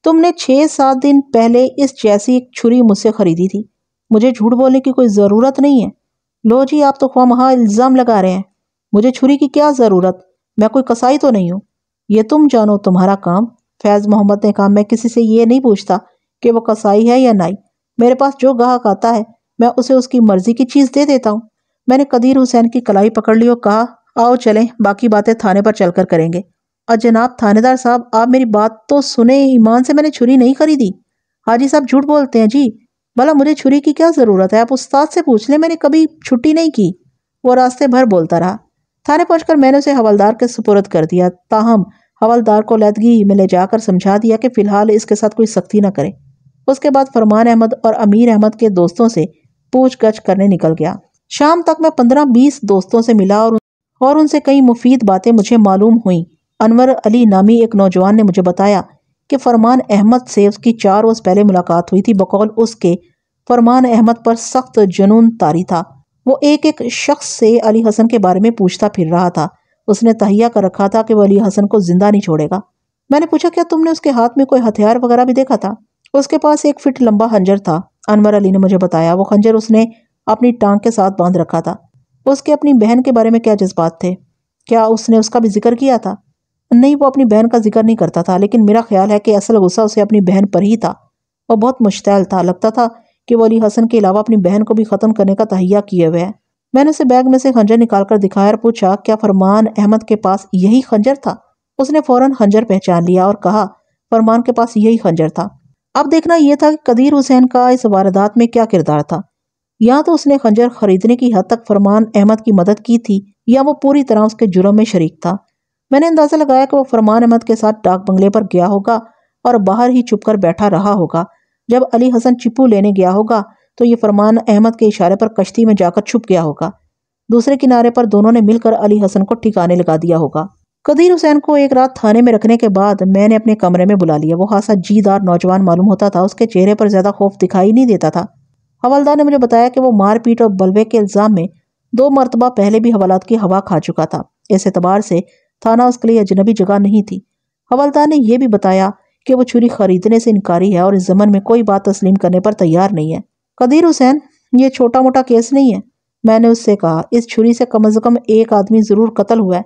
تم نے 6-7 دن پہلے اس جیسی ایک چھری مجھ سے خریدی تھی، مجھے جھوٹ بولنے کی کوئی ضرورت نہیں ہے۔ لو جی، آپ تو خواہ مخواہ الزام لگا رہے ہیں، مجھے چھری کی کیا ضرورت، میں کوئی قصائی تو نہیں ہوں۔ یہ تم جانو تمہارا کام، فیض محمد نے کہا، میں کسی سے یہ نہیں پوچھتا کہ وہ قصائی ہے یا نہیں، میرے پاس جو گاہک آتا ہے میں اسے اس کی مرضی کی چیز دے دیتا ہوں۔ میں نے قدیر حسین کی کلائی پکڑ لی اور کہا، آؤ چلیں، باقی باتیں تھانے پر چل کر کریں گے۔ اور جناب تھانے دار صاحب، آپ میری بات تو سنیں، ایمان سے میں نے چھری نہیں خریدی۔ حاجی صاحب جھوٹ بولتے ہیں جی، بھلا مجھے چھری کی کیا ضرورت ہے، آپ استاد سے پوچھ لیں، میں نے کبھی چھٹی نہیں کی۔ وہ راستے بھر بولتا رہا۔ تھانے پہنچ کر میں نے اسے حوالدار کے سپرد کر دیا، تاہم حوالدار کو علیحدگی میں لے جا کر سمجھا دیا کہ فی الحال اس کے ساتھ کوئی سختی نہ کرے۔ اس کے بعد فرمان احمد اور امیر احمد کے دوستوں سے پوچھ گچھ کرنے نکل گیا۔ شام تک میں 15-20 دوستوں سے ملا اور ان سے کئی مفید باتیں مجھے معلوم ہوئیں۔ انور علی نامی ایک نوجوان نے مجھے بتایا کہ فرمان احمد سے اس کی 4 روز پہلے ملاقات ہوئی تھی۔ بقول اس کے، فرمان احمد پر سخت جنون طاری تھا۔ وہ ایک شخص سے علی حسن کے بارے میں پوچھتا پھر رہا تھا۔ اس نے تہیہ کر رکھا تھا کہ وہ علی حسن کو زندہ نہیں چھوڑے گا۔ میں نے پوچھا، کیا تم نے اس کے ہاتھ میں کوئی ہتھیار وغیرہ بھی دیکھا تھا؟ اس کے پاس 1 فٹ لمبا خنجر تھا، انور علی نے مجھے بتایا۔ وہ خنجر اس نے اپنی ٹانگ کے ساتھ باندھ رکھا تھا۔ اس کے اپنی بہن کے بارے میں کیا جذبات تھے؟ کیا اس نے اس کا بھی ذکر کیا تھا؟ نہیں، وہ اپنی بہن کا ذکر نہیں کرتا تھا، لیکن میرا خیال ہے کہ اصل غصہ اسے اپنی بہن پر ہی تھا۔ وہ بہت مشتعل تھا، لگتا تھا کہ وہ علی حسن کے علاوہ اپنی بہن کو بھی ختم کرنے کا تہیہ کیے ہوئے ہے۔ میں نے اسے بیگ میں سے خنجر نکال کر دکھایا اور پوچھا، کیا فرمان احمد کے پاس یہی خنجر تھا؟ اس نے فوراً خنجر پہچان لیا اور کہا، فرمان کے پاس یہی خنجر تھا۔ اب دیکھنا یہ تھا کہ قدیر حسین کا اس واردات میں کیا کردار تھا۔ یا تو اس نے خنجر خریدنے کی حد تک فرمان احمد کی مدد کی تھی، یا وہ پوری طرح اس کے جرم میں شریک تھا۔ میں نے اندازہ لگایا کہ وہ فرمان احمد کے ساتھ ڈاک بنگلے پر گیا ہوگا اور باہر ہی چھپ کر بیٹھا رہا ہوگا۔ جب علی حسن چپو لینے گیا ہوگا تو یہ فرمان احمد کے اشارے پر کشتی میں جا کر چھپ گیا ہوگا۔ دوسرے کنارے پر دونوں نے مل کر علی حسن کو ٹھکانے لگا دیا ہوگا۔ قدیر حسین کو ایک رات تھانے میں رکھنے کے بعد میں نے اپنے کمرے میں بلا لیا۔ وہ خاصا جی دار نوجوان معلوم ہوتا تھا، اس کے چہرے پر زیادہ خوف دکھائی نہیں دیتا تھا۔ حوالدار نے مجھے بتایا کہ وہ مار پیٹ اور بلوے کے الزام میں 2 مرتبہ پہلے بھی حوالات کی ہوا کھا چکا تھا۔ اس اعتبار سے تھانہ اس کے لیے اجنبی جگہ نہیں تھی۔ حوالدار نے یہ بھی بتایا کہ وہ چھری خریدنے سے انکاری ہے اور اس ضمن میں کوئی بات تسلیم کرنے پر تیار نہیں ہے۔ قدیر حسین، یہ چھوٹا موٹا کیس نہیں ہے، میں نے اس سے کہا۔ اس چھری سے کم از کم 1 آدمی ضرور قتل ہوا ہے۔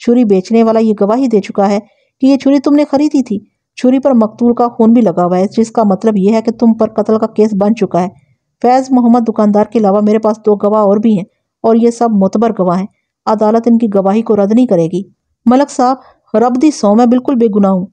چھری بیچنے والا یہ گواہی دے چکا ہے کہ یہ چھری تم نے خریدی تھی۔ چھری پر مقتول کا خون بھی لگا ہوا ہے، جس کا مطلب یہ ہے کہ تم پر قتل کا کیس بن چکا ہے۔ فیض محمد دکاندار کے علاوہ میرے پاس 2 گواہ اور بھی ہیں، اور یہ سب معتبر گواہ ہیں۔ عدالت ان کی گواہی کو رد نہیں کرے گی۔ ملک صاحب، رب دی سو، میں بالکل بے گناہ ہوں۔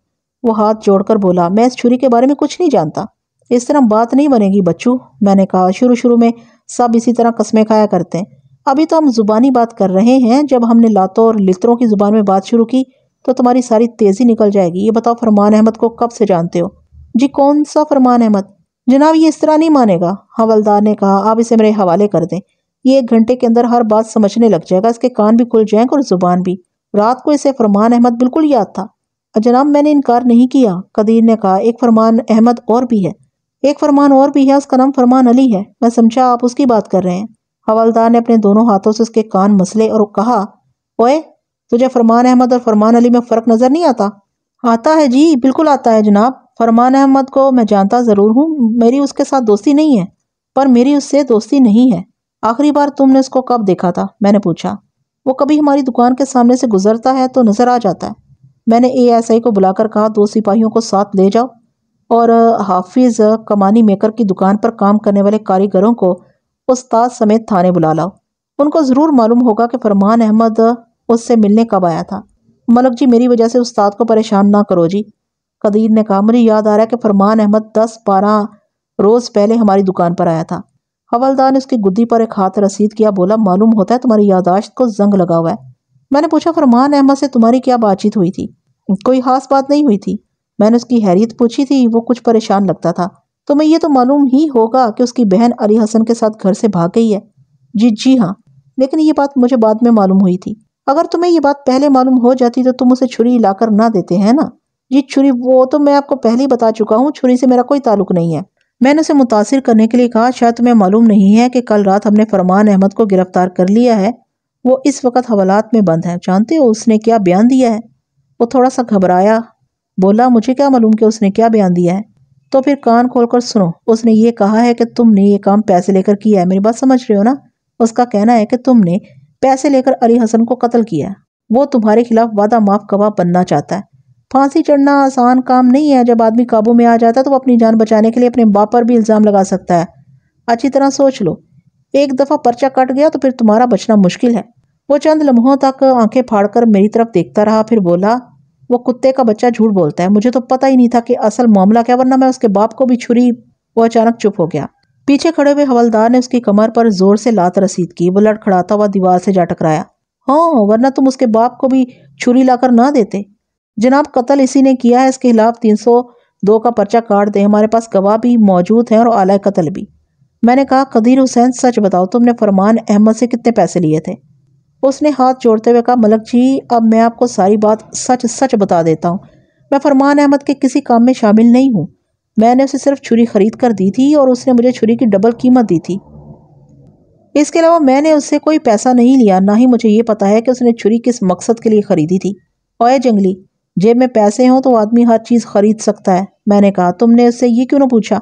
وہ ہاتھ جوڑ کر بولا، میں اس چھری کے بارے میں کچھ نہیں جانتا۔ اس طرح بات نہیں بنے گی بچو، میں نے کہا۔ شروع میں سب اسی طرح قسمیں کھایا کرتے ہیں، ابھی تو ہم زبانی بات کر رہے ہیں۔ جب ہم نے لاتوں اور لتروں کی زبان میں بات شروع کی تو تمہاری ساری تیزی نکل جائے گی۔ یہ بتاؤ، فرمان احمد کو کب سے جانتے ہو؟ جی کون سا فرمان احمد؟ جناب یہ اس طرح نہیں مانے گا، حوالدار نے کہا۔ آپ اسے میرے حوالے کر دیں، یہ 1 گھنٹے کے اندر ہر بات سمجھنے لگ جائے گا، اس کے کان بھی کھل جائیں گے اور زبان بھی۔ رات کو اسے فرمان احمد بالکل یاد تھا۔ جناب میں نے انکار نہیں کیا، قدیر نے کہا۔ ایک فرمان احمد اور بھی ہے، ایک فرمان اور بھی ہے، اس کا نام فرمان علی ہے۔ میں سمجھا آپ اس کی بات کر رہے ہیں۔ حوالدار نے اپنے دونوں ہاتھوں سے اس کے کان مسلے اور کہا، اوئے، تجھے فرمان احمد اور فرمان علی میں فرق نظر نہیں آتا؟ آتا ہے جی، بالکل آتا ہے جناب۔ فرمان احمد کو میں جانتا ضرور ہوں، میری اس کے ساتھ دوستی نہیں ہے، پر میری اس سے دوستی نہیں ہے۔ آخری بار تم نے اس کو کب دیکھا تھا؟ میں نے پوچھا۔ وہ کبھی ہماری دکان کے سامنے سے گزرتا ہے تو نظر آ جاتا ہے۔ میں نے ASI کو بلا کر کہا، 2 سپاہیوں کو ساتھ لے جاؤ اور حافظ کمانی میکر کی دکان پر کام کرنے والے کاریگروں کو استاد سمیت تھانے بلا لاؤ۔ ان کو ضرور معلوم ہوگا کہ فرمان احمد اس سے ملنے کب آیا تھا۔ ملک جی، میری وجہ سے استاد کو پریشان نہ کرو جی، قدیر نے کہا۔ مجھے یاد آ رہا ہے کہ فرمان احمد 10-12 روز پہلے ہماری دکان پر آیا تھا۔ حوالدار نے اس کی گدی پر ایک ہاتھ رسید کیا، بولا، معلوم ہوتا ہے تمہاری یادداشت کو زنگ لگا ہوا ہے۔ میں نے پوچھا، فرمان احمد سے تمہاری کیا بات چیت ہوئی تھی؟ کوئی خاص بات نہیں ہوئی تھی۔ میں نے اس کی حیریت پوچھی تھی، وہ کچھ پریشان لگتا تھا۔ تمہیں یہ تو معلوم ہی ہوگا کہ اس کی بہن علی حسن کے ساتھ گھر سے بھاگ گئی ہے۔ جی ہاں، لیکن یہ بات مجھے بعد میں معلوم ہوئی تھی۔ اگر تمہیں یہ بات پہلے معلوم ہو جاتی تو تم اسے چھری لا کر نہ دیتے ہیں نا؟ جی چھری، وہ تو میں آپ کو پہلے ہی بتا چکا ہوں، چھری سے میرا کوئی تعلق نہیں ہے۔ میں نے اسے متاثر کرنے کے لیے کہا، شاید تمہیں معلوم نہیں ہے کہ کل رات ہم نے فرمان احمد کو گرفتار کر لیا ہے، وہ اس وقت حوالات میں بند ہے۔ جانتے ہو اس نے کیا بیان دیا ہے؟ وہ تھوڑا سا گھبرایا، بولا مجھے کیا معلوم کہ اس نے کیا بیان دیا ہے؟ تو پھر کان کھول کر سنو، اس نے یہ کہا ہے کہ تم نے یہ کام پیسے لے کر کیا ہے۔ میری بات سمجھ رہے ہو نا؟ اس کا کہنا ہے کہ تم نے پیسے لے کر علی حسن کو قتل کیا ہے۔ وہ تمہارے خلاف وعدہ معاف گواہ بننا چاہتا ہے۔ پھانسی چڑھنا آسان کام نہیں ہے، جب آدمی قابو میں آ جاتا ہے تو وہ اپنی جان بچانے کے لیے اپنے باپ پر بھی الزام لگا سکتا ہے۔ اچھی طرح سوچ لو، ایک دفعہ پرچہ کٹ گیا تو پھر تمہارا بچنا مشکل ہے۔ وہ چند لمحوں تک آنکھیں پھاڑ کر میری طرف دیکھتا رہا، پھر بولا، وہ کتے کا بچہ جھوٹ بولتا ہے، مجھے تو پتہ ہی نہیں تھا کہ اصل معاملہ کیا، ورنہ میں اس کے باپ کو بھی چھری۔ وہ اچانک چپ ہو گیا۔ پیچھے کھڑے ہوئے حوالدار نے اس کی کمر پر زور سے لات رسید کی، وہ لڑکھڑاتا ہوا دیوار سے جا ٹکرایا۔ ہاں، ورنہ تم اس کے باپ کو بھی چھری لا کر نہ دیتے۔ جناب، قتل اسی نے کیا ہے، اس کے خلاف 302 کا پرچہ کاٹ دیں، ہمارے پاس گواہ بھی موجود ہیں اور آلہ قتل بھی۔ میں نے کہا، قدیر حسین سچ بتاؤ، تم نے فرمان احمد سے کتنے پیسے لیے تھے؟ اس نے ہاتھ جوڑتے ہوئے کہا، ملک جی، اب میں آپ کو ساری بات سچ سچ بتا دیتا ہوں۔ میں فرمان احمد کے کسی کام میں شامل نہیں ہوں، میں نے اسے صرف چھری خرید کر دی تھی اور اس نے مجھے چھری کی ڈبل قیمت دی تھی۔ اس کے علاوہ میں نے اس سے کوئی پیسہ نہیں لیا، نہ ہی مجھے یہ پتا ہے کہ اس نے چھری کس مقصد کے لیے خریدی تھی۔ اوے جنگلی، جیب میں پیسے ہوں تو آدمی ہر چیز خرید سکتا ہے۔ میں نے کہا، تم نے اس سے یہ کیوں نہ پوچھا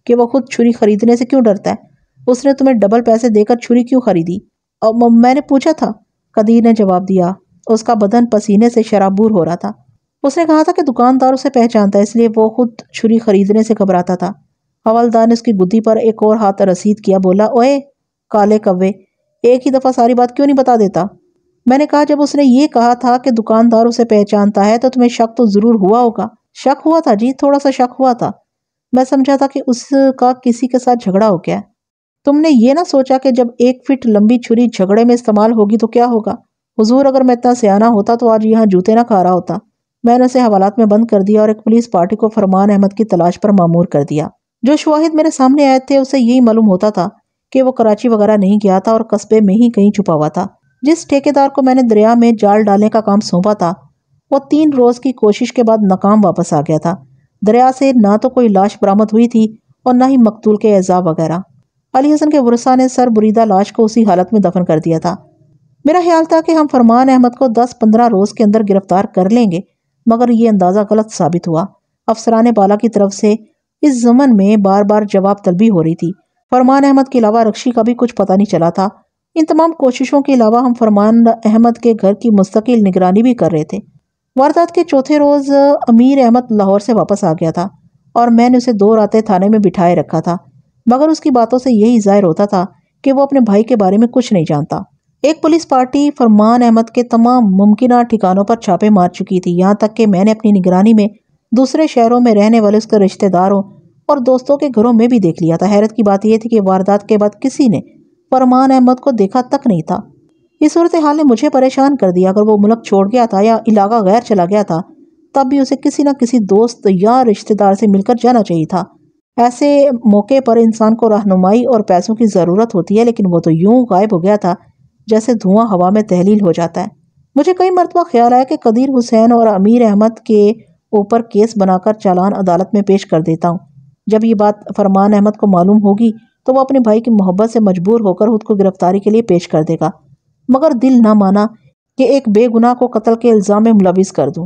کہ وہ خود چھری خریدنے سے کیوں ڈرتا ہے؟ اس نے تمہیں ڈبل پیسے دے کر چھری کیوں خریدی؟ اور میں نے پوچھا تھا، قدیر نے جواب دیا۔ اس کا بدن پسینے سے شرابور ہو رہا تھا۔ اس نے کہا تھا کہ دکاندار اسے پہچانتا ہے، اس لیے وہ خود چھری خریدنے سے گھبراتا تھا۔ حوالدار نے اس کی گدی پر ایک اور ہاتھ رسید کیا، بولا، اوے کالے کوے، ایک ہی دفعہ ساری بات کیوں نہیں بتا دیتا؟ میں نے کہا، جب اس نے یہ کہا تھا کہ دکاندار اسے پہچانتا ہے تو تمہیں شک تو ضرور ہوا ہوگا۔ شک ہوا تھا جی، تھوڑا سا شک ہوا تھا۔ میں سمجھا تھا کہ اس کا کسی کے ساتھ جھگڑا ہو گیا۔ تم نے یہ نہ سوچا کہ جب 1 فٹ لمبی چھری جھگڑے میں استعمال ہوگی تو کیا ہوگا؟ حضور، اگر میں اتنا سیانہ ہوتا تو آج یہاں جوتے نہ کھا رہا ہوتا۔ میں نے اسے حوالات میں بند کر دیا اور ایک پولیس پارٹی کو فرمان احمد کی تلاش پر مامور کر دیا۔ جو شواہد میرے سامنے آئے تھے، اسے یہی معلوم ہوتا تھا کہ وہ کراچی وغیرہ نہیں گیا تھا اور قصبے میں ہی کہیں چھپا ہوا تھا۔ جس ٹھیکیدار کو میں نے دریا میں جال ڈالنے کا کام سونپا تھا، وہ 3 روز کی کوشش کے بعد ناکام واپس آ گیا تھا۔ دریا سے نہ تو کوئی لاش برآمد ہوئی تھی اور نہ ہی مقتول کے اعضاء وغیرہ۔ علی حسن کے ورثاء نے سر بریدہ لاش کو اسی حالت میں دفن کر دیا تھا۔ میرا خیال تھا کہ ہم فرمان احمد کو 10-15 روز کے اندر گرفتار کر لیں گے، مگر یہ اندازہ غلط ثابت ہوا۔ افسران بالا کی طرف سے اس ضمن میں بار بار جواب طلبی ہو رہی تھی۔ فرمان احمد کے علاوہ رکشی کا بھی کچھ پتہ نہیں چلا تھا۔ ان تمام کوششوں کے علاوہ ہم فرمان احمد کے گھر کی مستقل نگرانی بھی کر رہے تھے۔ واردات کے چوتھے روز امیر احمد لاہور سے واپس آ گیا تھا اور میں نے اسے 2 راتیں تھانے میں بٹھائے رکھا تھا، مگر اس کی باتوں سے یہی ظاہر ہوتا تھا کہ وہ اپنے بھائی کے بارے میں کچھ نہیں جانتا۔ ایک پولیس پارٹی فرمان احمد کے تمام ممکنہ ٹھکانوں پر چھاپے مار چکی تھی، یہاں تک کہ میں نے اپنی نگرانی میں دوسرے شہروں میں رہنے والے اس کے رشتہ داروں اور دوستوں کے گھروں میں بھی دیکھ لیا تھا۔ حیرت کی بات یہ تھی کہ واردات کے بعد کسی نے فرمان احمد کو دیکھا تک نہیں تھا۔ اس صورتحال نے مجھے پریشان کر دیا۔ اگر وہ ملک چھوڑ گیا تھا یا علاقہ غیر چلا گیا تھا، تب بھی اسے کسی نہ کسی دوست یا رشتہ دار سے مل کر جانا چاہیے تھا۔ ایسے موقع پر انسان کو رہنمائی اور پیسوں کی ضرورت ہوتی ہے، لیکن وہ تو یوں غائب ہو گیا تھا جیسے دھواں ہوا میں تحلیل ہو جاتا ہے۔ مجھے کئی مرتبہ خیال آیا کہ قدیر حسین اور امیر احمد کے اوپر کیس بنا کر چالان عدالت میں پیش کر دیتا ہوں۔ جب یہ بات فرمان احمد کو معلوم ہوگی تو وہ اپنے بھائی کی محبت سے مجبور ہو کر خود کو گرفتاری کے لیے پیش کر دے گا، مگر دل نہ مانا کہ ایک بے گناہ کو قتل کے الزام میں ملوث کر دوں۔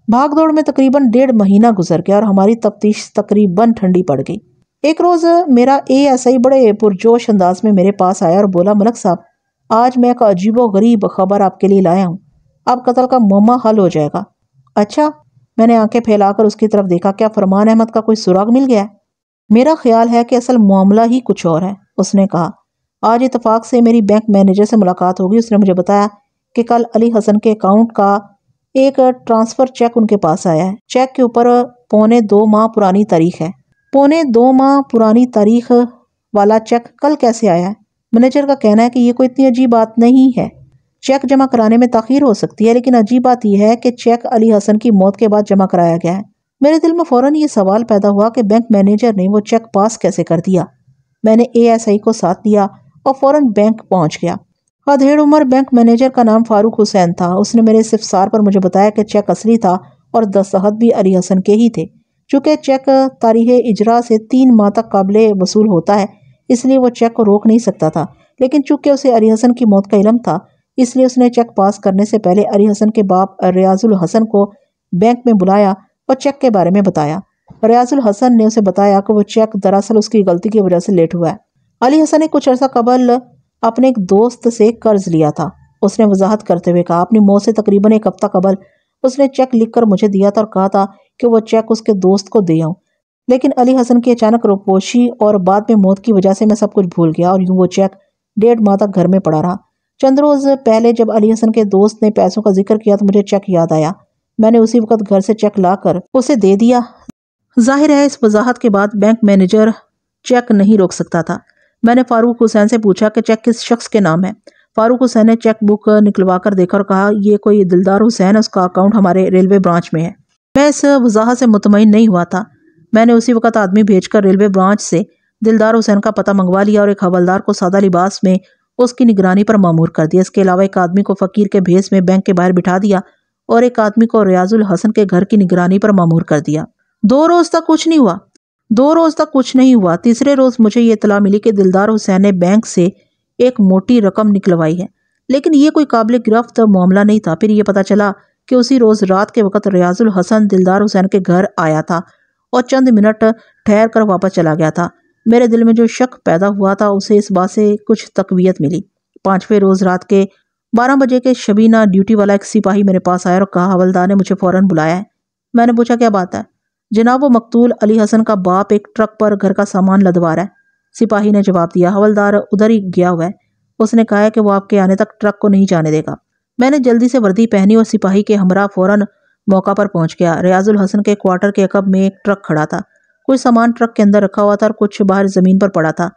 بھاگ دوڑ میں تقریباً 1.5 مہینہ گزر گیا اور ہماری تفتیش تقریباً ٹھنڈی پڑ گئی۔ ایک روز میرا ASI بڑے پرجوش انداز میں میرے پاس آیا اور بولا، ملک صاحب، آج میں ایک عجیب و غریب خبر آپ کے لیے لایا ہوں، اب قتل کا معمہ حل ہو جائے گا۔ اچھا؟ میں نے آنکھیں پھیلا کر اس کی طرف دیکھا۔ کیا فرمان احمد کا کوئی سراغ مل گیا ہے؟ میرا خیال ہے کہ اصل معاملہ ہی کچھ اور ہے، اس نے کہا۔ آج اتفاق سے میری بینک مینیجر سے ملاقات ہوگی۔ اس نے مجھے بتایا کہ کل علی حسن کے اکاؤنٹ کا ایک ٹرانسفر چیک ان کے پاس آیا ہے۔ چیک کے اوپر 2.25 ماہ پرانی تاریخ ہے۔ 2.25 ماہ پرانی تاریخ والا چیک کل کیسے آیا ہے؟ مینیجر کا کہنا ہے کہ یہ کوئی اتنی عجیب بات نہیں ہے، چیک جمع کرانے میں تاخیر ہو سکتی ہے، لیکن عجیب بات یہ ہے کہ چیک علی حسن کی موت کے بعد جمع کرایا گیا ہے۔ میرے دل میں فوراً یہ سوال پیدا ہوا کہ بینک مینیجر نے وہ چیک پاس کیسے کر دیا۔ میں نے ASI کو ساتھ لیا اور فوراً بینک پہنچ گیا۔ ادھیڑ عمر بینک مینیجر کا نام فاروق حسین تھا۔ اس نے میرے استفسار پر مجھے بتایا کہ چیک اصلی تھا اور دستخط بھی علی حسن کے ہی تھے، چونکہ چیک تاریخ اجرا سے 3 ماہ تک قابل وصول ہوتا ہے اس لیے وہ چیک کو روک نہیں سکتا تھا، لیکن چونکہ اسے علی حسن کی موت کا علم تھا اس لیے اس نے چیک پاس کرنے سے پہلے علی حسن کے باپ ریاض الحسن کو بینک میں بلایا اور چیک کے بارے میں بتایا۔ ریاض الحسن نے اسے بتایا کہ وہ چیک دراصل اس کی غلطی کی وجہ سے لیٹ ہوا ہے۔ علی حسن نے کچھ عرصہ قبل اپنے ایک دوست سے قرض لیا تھا۔ اس نے وضاحت کرتے ہوئے کہا، اپنی موت سے تقریباً 1 ہفتہ قبل اس نے چیک لکھ کر مجھے دیا تھا اور کہا تھا کہ وہ چیک اس کے دوست کو دے آؤں، لیکن علی حسن کی اچانک روپوشی اور بعد میں موت کی وجہ سے میں سب کچھ بھول گیا اور یوں وہ چیک 1.5 ماہ تک گھر میں پڑا رہا۔ چند روز پہلے جب علی حسن کے دوست نے پیسوں کا ذکر کیا تو مجھے چیک یاد آیا، میں نے اسی وقت گھر سے چیک لا کر اسے دے دیا۔ ظاہر ہے اس وضاحت کے بعد بینک مینیجر چیک نہیں روک سکتا تھا۔ میں نے فاروق حسین سے پوچھا کہ چیک کس شخص کے نام ہے۔ فاروق حسین نے چیک بک نکلوا کر دیکھا اور کہا، یہ کوئی دلدار حسین ہے، اس کا اکاؤنٹ ہمارے ریلوے برانچ میں ہے۔ میں اس وضاحت سے مطمئن نہیں ہوا تھا۔ میں نے اسی وقت آدمی بھیج کر ریلوے برانچ سے دلدار حسین کا پتہ منگوا لیا اور ایک حوالدار کو سادہ لباس میں اس کی نگرانی پر مامور کر دیا۔ اس کے علاوہ ایک آدمی کو فقیر کے بھیس میں بینک کے باہر بٹھا دیا اور ایک آدمی کو ریاض الحسن کے گھر کی نگرانی پر مامور کر دیا۔ 2 روز تک کچھ نہیں ہوا۔ تیسرے روز مجھے یہ اطلاع ملی کہ دلدار حسین نے بینک سے ایک موٹی رقم نکلوائی ہے، لیکن یہ کوئی قابل گرفت معاملہ نہیں تھا۔ پھر یہ پتہ چلا کہ اسی روز رات کے وقت ریاض الحسن دلدار حسین کے گھر آیا تھا اور چند منٹ ٹھہر کر واپس چلا گیا تھا۔ میرے دل میں جو شک پیدا ہوا تھا اسے اس بات سے کچھ تقویت ملی۔ 5ویں روز رات کے 12 بجے کے شبینہ ڈیوٹی والا ایک سپاہی میرے پاس آیا اور کہا، حوالدار نے مجھے فوراً بلایا ہے۔ میں نے پوچھا، کیا بات ہے؟ جناب، وہ مقتول علی حسن کا باپ ایک ٹرک پر گھر کا سامان لدوا رہا ہے۔ سپاہی نے جواب دیا، حوالدار ادھر ہی گیا ہوا ہے، اس نے کہا ہے کہ وہ آپ کے آنے تک ٹرک کو نہیں جانے دے گا۔ میں نے جلدی سے وردی پہنی اور سپاہی کے ہمراہ فوراً موقع پر پہنچ گیا۔ ریاض الحسن کے کوارٹر کے عقب میں ایک ٹرک کھڑا تھا، کچھ سامان ٹرک کے اندر رکھا ہوا تھا اور کچھ باہر زمین پر پڑا تھا۔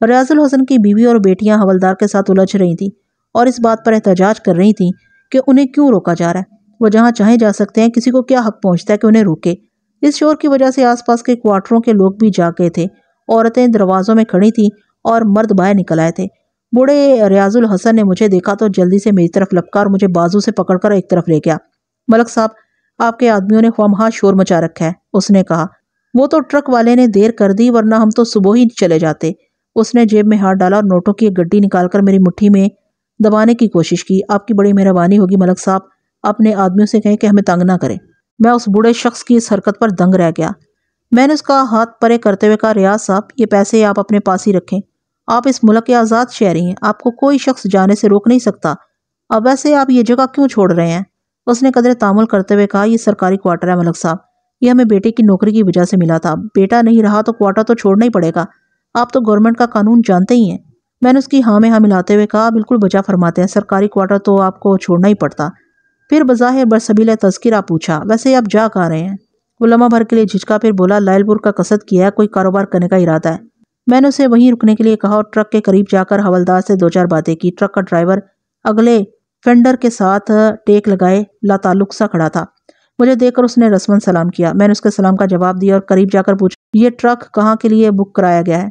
ریاض الحسن کی بیوی اور بیٹیاں حوالدار کے ساتھ الجھ رہی تھیں اور اس بات پر احتجاج کر رہی تھیں کہ انہیں کیوں روکا جا رہا ہے، وہ جہاں چاہیں جا سکتے ہیں، کسی کو کیا حق پہنچتا ہے کہ انہیں روکے۔ اس شور کی وجہ سے آس پاس کے کوارٹروں کے لوگ بھی جاگ گئے تھے، عورتیں دروازوں میں کھڑی تھیں اور مرد باہر نکل آئے تھے۔ بوڑھے ریاض الحسن نے مجھے دیکھا تو جلدی سے میری طرف لپکا اور مجھے بازو سے پکڑ کر ایک طرف لے گیا۔ ملک صاحب، آپ کے آدمیوں نے خواہ شور مچا رکھا ہے، اس نے کہا۔ وہ تو ٹرک والے نے دیر کر دی، ورنہ ہم تو صبح ہی چلے جاتے۔ اس نے جیب میں ہاتھ ڈالا اور نوٹوں کی ایک گڈی نکال کر میری مٹھی میں دبانے کی کوشش کی۔ آپ کی بڑی مہربانی ہوگی ملک صاحب، اپنے آدمیوں سے کہیں کہ ہمیں تنگ نہ کریں۔ میں اس بوڑھے شخص کی اس حرکت پر دنگ رہ گیا۔ میں نے اس کا ہاتھ پرے کرتے ہوئے کہا، ریاض صاحب، یہ پیسے آپ اپنے پاس ہی رکھیں، آپ اس ملک کے آزاد شہری ہیں، آپ کو کوئی شخص جانے سے روک نہیں سکتا۔ اب ویسے آپ یہ جگہ کیوں چھوڑ رہے ہیں؟ اس نے قدرے تامل کرتے ہوئے کہا، یہ سرکاری کوارٹر ہے ملک صاحب، یہ ہمیں بیٹے کی نوکری کی وجہ سے ملا تھا، بیٹا نہیں رہا تو کوارٹر تو چھوڑنا ہی پڑے گا، آپ تو گورنمنٹ کا قانون جانتے ہی ہیں۔ میں نے اس کی ہاں میں ہاں ملاتے ہوئے کہا، بالکل بجا فرماتے ہیں، سرکاری کوارٹر تو آپ کو چھوڑنا ہی پڑتا۔ پھر بظاہر برسبیل تذکرہ پوچھا، ویسے آپ جا کہاں رہے ہیں؟ وہ لمحہ بھر کے لیے جھجکا، پھر بولا، لائل پور کا قصد کیا ہے، کوئی کاروبار کرنے کا ارادہ ہے۔ میں نے اسے وہیں رکنے کے لیے کہا اور ٹرک کے قریب جا کر حوالدار سے 2-4 باتیں کی۔ ٹرک کا ڈرائیور اگلے فینڈر کے ساتھ ٹیک لگائے لا تعلق سا کھڑا تھا۔ مجھے دیکھ کر اس نے رسماً سلام کیا۔ میں نے اس کے سلام کا جواب دیا اور قریب جا کر پوچھا، یہ ٹرک کہاں کے لیے بک کرایا گیا ہے؟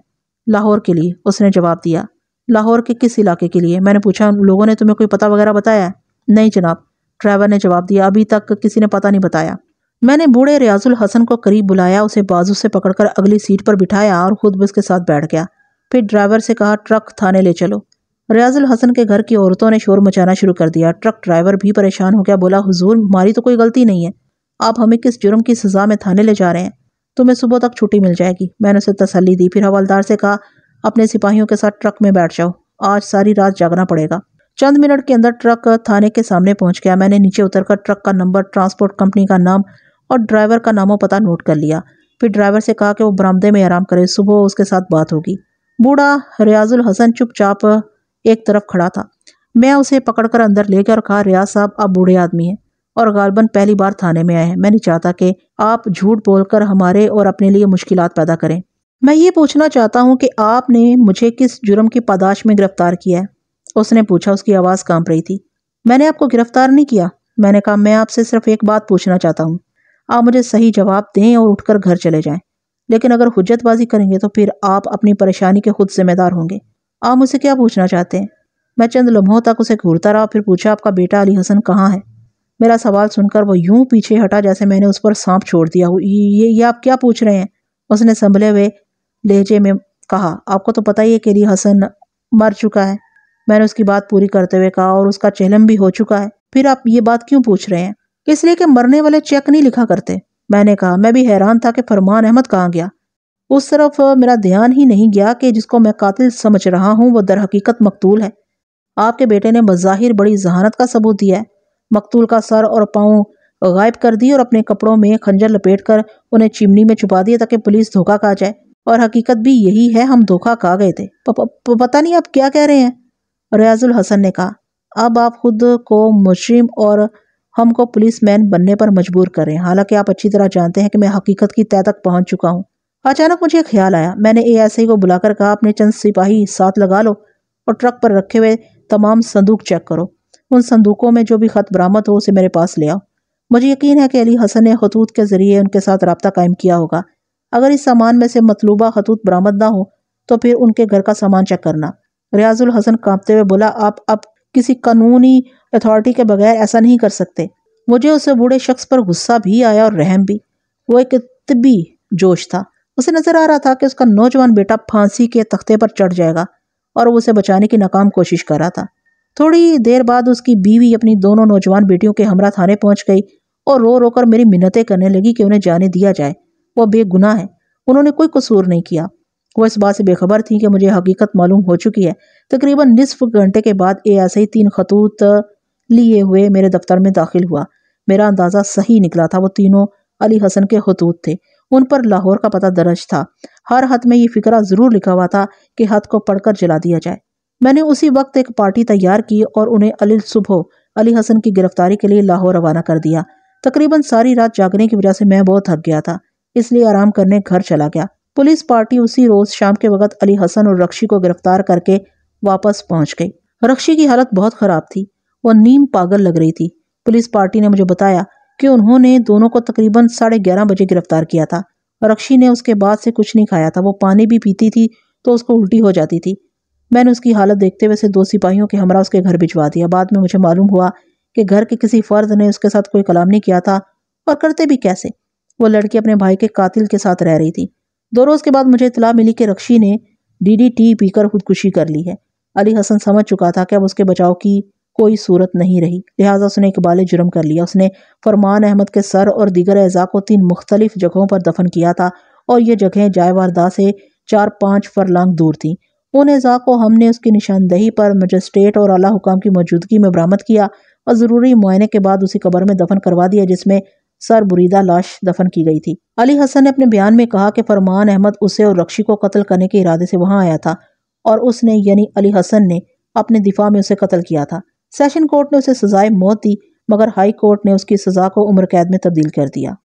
لاہور کے لیے، اس نے جواب دیا۔ لاہور کے کس علاقے کے لیے؟ میں نے پوچھا، ان لوگوں نے تمہیں کوئی پتہ وغیرہ بتایا ہے؟ نہیں جناب، ڈرائیور نے جواب دیا، ابھی تک کسی نے پتہ نہیں بتایا۔ میں نے بوڑھے ریاض الحسن کو قریب بلایا، اسے بازو سے پکڑ کر اگلی سیٹ پر بٹھایا اور خود بھی اس کے ساتھ بیٹھ گیا۔ پھر ڈرائیور سے کہا، ٹرک تھانے لے چلو۔ ریاض الحسن کے گھر کی عورتوں نے شور مچانا شروع کر دیا۔ ٹرک ڈرائیور بھی پریشان ہو گیا، بولا، حضور، ہماری تو کوئی غلطی نہیں ہے، آپ ہمیں کس جرم کی سزا میں تھانے لے جا رہے ہیں؟ تمہیں صبح تک چھٹی مل جائے گی۔ میں نے اسے تسلی دی، پھر حوالدار سے کہا، اپنے سپاہیوں کے ساتھ ٹرک میں بیٹھ جاؤ، آج ساری رات جاگنا پڑے گا۔ چند منٹ کے اندر ٹرک تھانے کے سامنے پہنچ گیا۔ میں نے نیچے اتر کر ٹرک کا نمبر، ٹرانسپورٹ کمپنی کا نام اور ڈرائیور کا نام و پتہ نوٹ کر لیا۔ پھر ڈرائیور سے کہا کہ وہ برآمدے میں آرام کرے، صبح اس کے ساتھ بات ہوگی۔ بوڑھا ریاض الحسن چپ چاپ ایک طرف کھڑا تھا۔ میں اسے پکڑ کر اندر لے گیا اور کہا، ریاض صاحب، آپ بوڑھے آدمی ہیں اور غالباً پہلی بار تھانے میں آئے ہیں، میں نہیں چاہتا کہ آپ جھوٹ بول کر ہمارے اور اپنے لیے مشکلات پیدا کریں۔ میں یہ پوچھنا چاہتا ہوں کہ آپ نے مجھے کس جرم کی پاداش میں گرفتار کیا ہے؟ اس نے پوچھا، اس کی آواز کانپ رہی تھی۔ میں نے آپ کو گرفتار نہیں کیا، میں نے کہا، میں آپ سے صرف ایک بات پوچھنا چاہتا ہوں، آپ مجھے صحیح جواب دیں اور اٹھ کر گھر چلے جائیں، لیکن اگر حجت بازی کریں گے تو پھر آپ اپنی پریشانی کے خود ذمہ دار ہوں گے۔ آپ مجھ سے کیا پوچھنا چاہتے ہیں؟ میں چند لمحوں تک اسے گھورتا رہا، پھر پوچھا، آپ کا بیٹا علی حسن کہاں ہے؟ میرا سوال سن کر وہ یوں پیچھے ہٹا جیسے میں نے اس پر سانپ چھوڑ دیا ہو۔ یہ آپ کیا پوچھ رہے ہیں؟ اس نے سنبھلے ہوئے لہجے میں کہا۔ آپ کو تو پتہ ہی ہے کہ علی حسن مر چکا ہے۔ میں نے اس کی بات پوری کرتے ہوئے کہا، اور اس کا چہلم بھی ہو چکا ہے۔ پھر آپ یہ بات کیوں پوچھ رہے ہیں؟ اس لیے کہ مرنے والے چیک نہیں لکھا کرتے، میں نے کہا۔ میں بھی حیران تھا کہ فرمان احمد کہاں گیا۔ اس طرف میرا دھیان ہی نہیں گیا کہ جس کو میں قاتل سمجھ رہا ہوں وہ در حقیقت مقتول ہے۔ آپ کے بیٹے نے بظاہر بڑی ذہانت کا ثبوت دیا ہے۔ مقتول کا سر اور پاؤں غائب کر دیے اور اپنے کپڑوں میں خنجر لپیٹ کر انہیں چمنی میں چھپا دیا تاکہ پولیس دھوکہ کھا جائے، اور حقیقت بھی یہی ہے، ہم دھوکہ کھا گئے تھے۔ پتہ نہیں آپ کیا کہہ رہے ہیں، ریاض الحسن نے کہا۔ اب آپ خود کو مجرم اور ہم کو پولیس مین بننے پر مجبور کر رہے ہیں، حالانکہ آپ اچھی طرح جانتے ہیں کہ میں حقیقت کی تہہ تک پہنچ چکا ہوں۔ اچانک مجھے خیال آیا۔ میں نے ASI کو بلا کر کہا، اپنے چند سپاہی ساتھ لگا لو اور ٹرک پر رکھے ہوئے تمام صندوق چیک کرو۔ ان صندوقوں میں جو بھی خط برآمد ہو اسے میرے پاس لے آؤ۔ مجھے یقین ہے کہ علی حسن نے خطوط کے ذریعے ان کے ساتھ رابطہ قائم کیا ہوگا۔ اگر اس سامان میں سے مطلوبہ خطوط برآمد نہ ہو تو پھر ان کے گھر کا سامان چیک کرنا۔ ریاض الحسن کانپتے ہوئے بولا، آپ اب کسی قانونی اتھارٹی کے بغیر ایسا نہیں کر سکتے۔ مجھے اس بوڑھے شخص پر غصہ بھی آیا اور رحم بھی۔ وہ ایک طبی جوش تھا۔ اسے نظر آ رہا تھا کہ اس کا نوجوان بیٹا پھانسی کے تختے پر چڑھ جائے گا اور وہ اسے بچانے کی ناکام کوشش کر رہا تھا۔ تھوڑی دیر بعد اس کی بیوی اپنی دونوں نوجوان بیٹیوں کے ہمراہ تھانے پہنچ گئی اور رو رو کر میری منتیں کرنے لگی کہ انہیں جانے دیا جائے، وہ بے گناہ ہیں، انہوں نے کوئی قصور نہیں کیا۔ وہ اس بات سے بے خبر تھی کہ مجھے حقیقت معلوم ہو چکی ہے۔ تقریباً نصف گھنٹے کے بعد ASI 3 خطوط لیے ہوئے میرے دفتر میں داخل ہوا۔ میرا اندازہ صحیح نکلا تھا، وہ تینوں علی حسن کے خطوط تھے۔ ان پر لاہور کا پتہ درج تھا۔ ہر خط میں یہ فقرہ ضرور لکھا ہوا تھا کہ خط کو پڑھ کر جلا دیا جائے۔ میں نے اسی وقت ایک پارٹی تیار کی اور انہیں صبح علی حسن کی گرفتاری کے لیے لاہور روانہ کر دیا۔ تقریباً ساری رات جاگنے کی وجہ سے میں بہت تھک گیا تھا، اس لیے آرام کرنے گھر چلا گیا۔ پولیس پارٹی اسی روز شام کے وقت علی حسن اور رکشی کو گرفتار کر کے واپس پہنچ گئی۔ رکشی کی حالت بہت خراب تھی، وہ نیم پاگل لگ رہی تھی۔ پولیس پارٹی نے مجھے بتایا کہ انہوں نے دونوں کو تقریباً 11:30 بجے گرفتار کیا تھا۔ رکشی نے اس کے بعد سے کچھ نہیں کھایا تھا، وہ پانی بھی پیتی تھی تو اس کو الٹی ہو جاتی تھی۔ میں نے اس کی حالت دیکھتے ہوئے 2 سپاہیوں کے ہمراہ اس کے گھر بھجوا دیا۔ بعد میں مجھے معلوم ہوا کہ گھر کے کسی فرد نے اس کے ساتھ کوئی کلام نہیں کیا تھا، اور کرتے بھی کیسے، وہ لڑکی اپنے بھائی کے قاتل کے ساتھ رہ رہی تھی۔ 2 روز کے بعد مجھے اطلاع ملی کہ رکشی نے DDT پی کر خودکشی کر لی ہے۔ علی حسن سمجھ چکا تھا کہ اب اس کے بچاؤ کی کوئی صورت نہیں رہی، لہٰذا اس نے اقبال جرم کر لیا۔ اس نے فرمان احمد کے سر اور دیگر اعضاء کو 3 مختلف جگہوں پر دفن کیا تھا، اور یہ جگہیں جائے واردات سے 4-5 فرلانگ دور تھیں۔ ان اعضاء کو ہم نے اس کی نشاندہی پر مجسٹریٹ اور اعلیٰ حکام کی موجودگی میں برآمد کیا اور ضروری معائنے کے بعد اسی قبر میں دفن کروا دیا جس میں سر بریدہ لاش دفن کی گئی تھی۔ علی حسن نے اپنے بیان میں کہا کہ فرمان احمد اسے اور رکشی کو قتل کرنے کے ارادے سے وہاں آیا تھا، اور اس نے یعنی علی حسن نے اپنے دفاع میں اسے قتل کیا تھا۔ سیشن کورٹ نے اسے سزائے موت دی، مگر ہائی کورٹ نے اس کی سزا کو عمر قید میں تبدیل کر دیا۔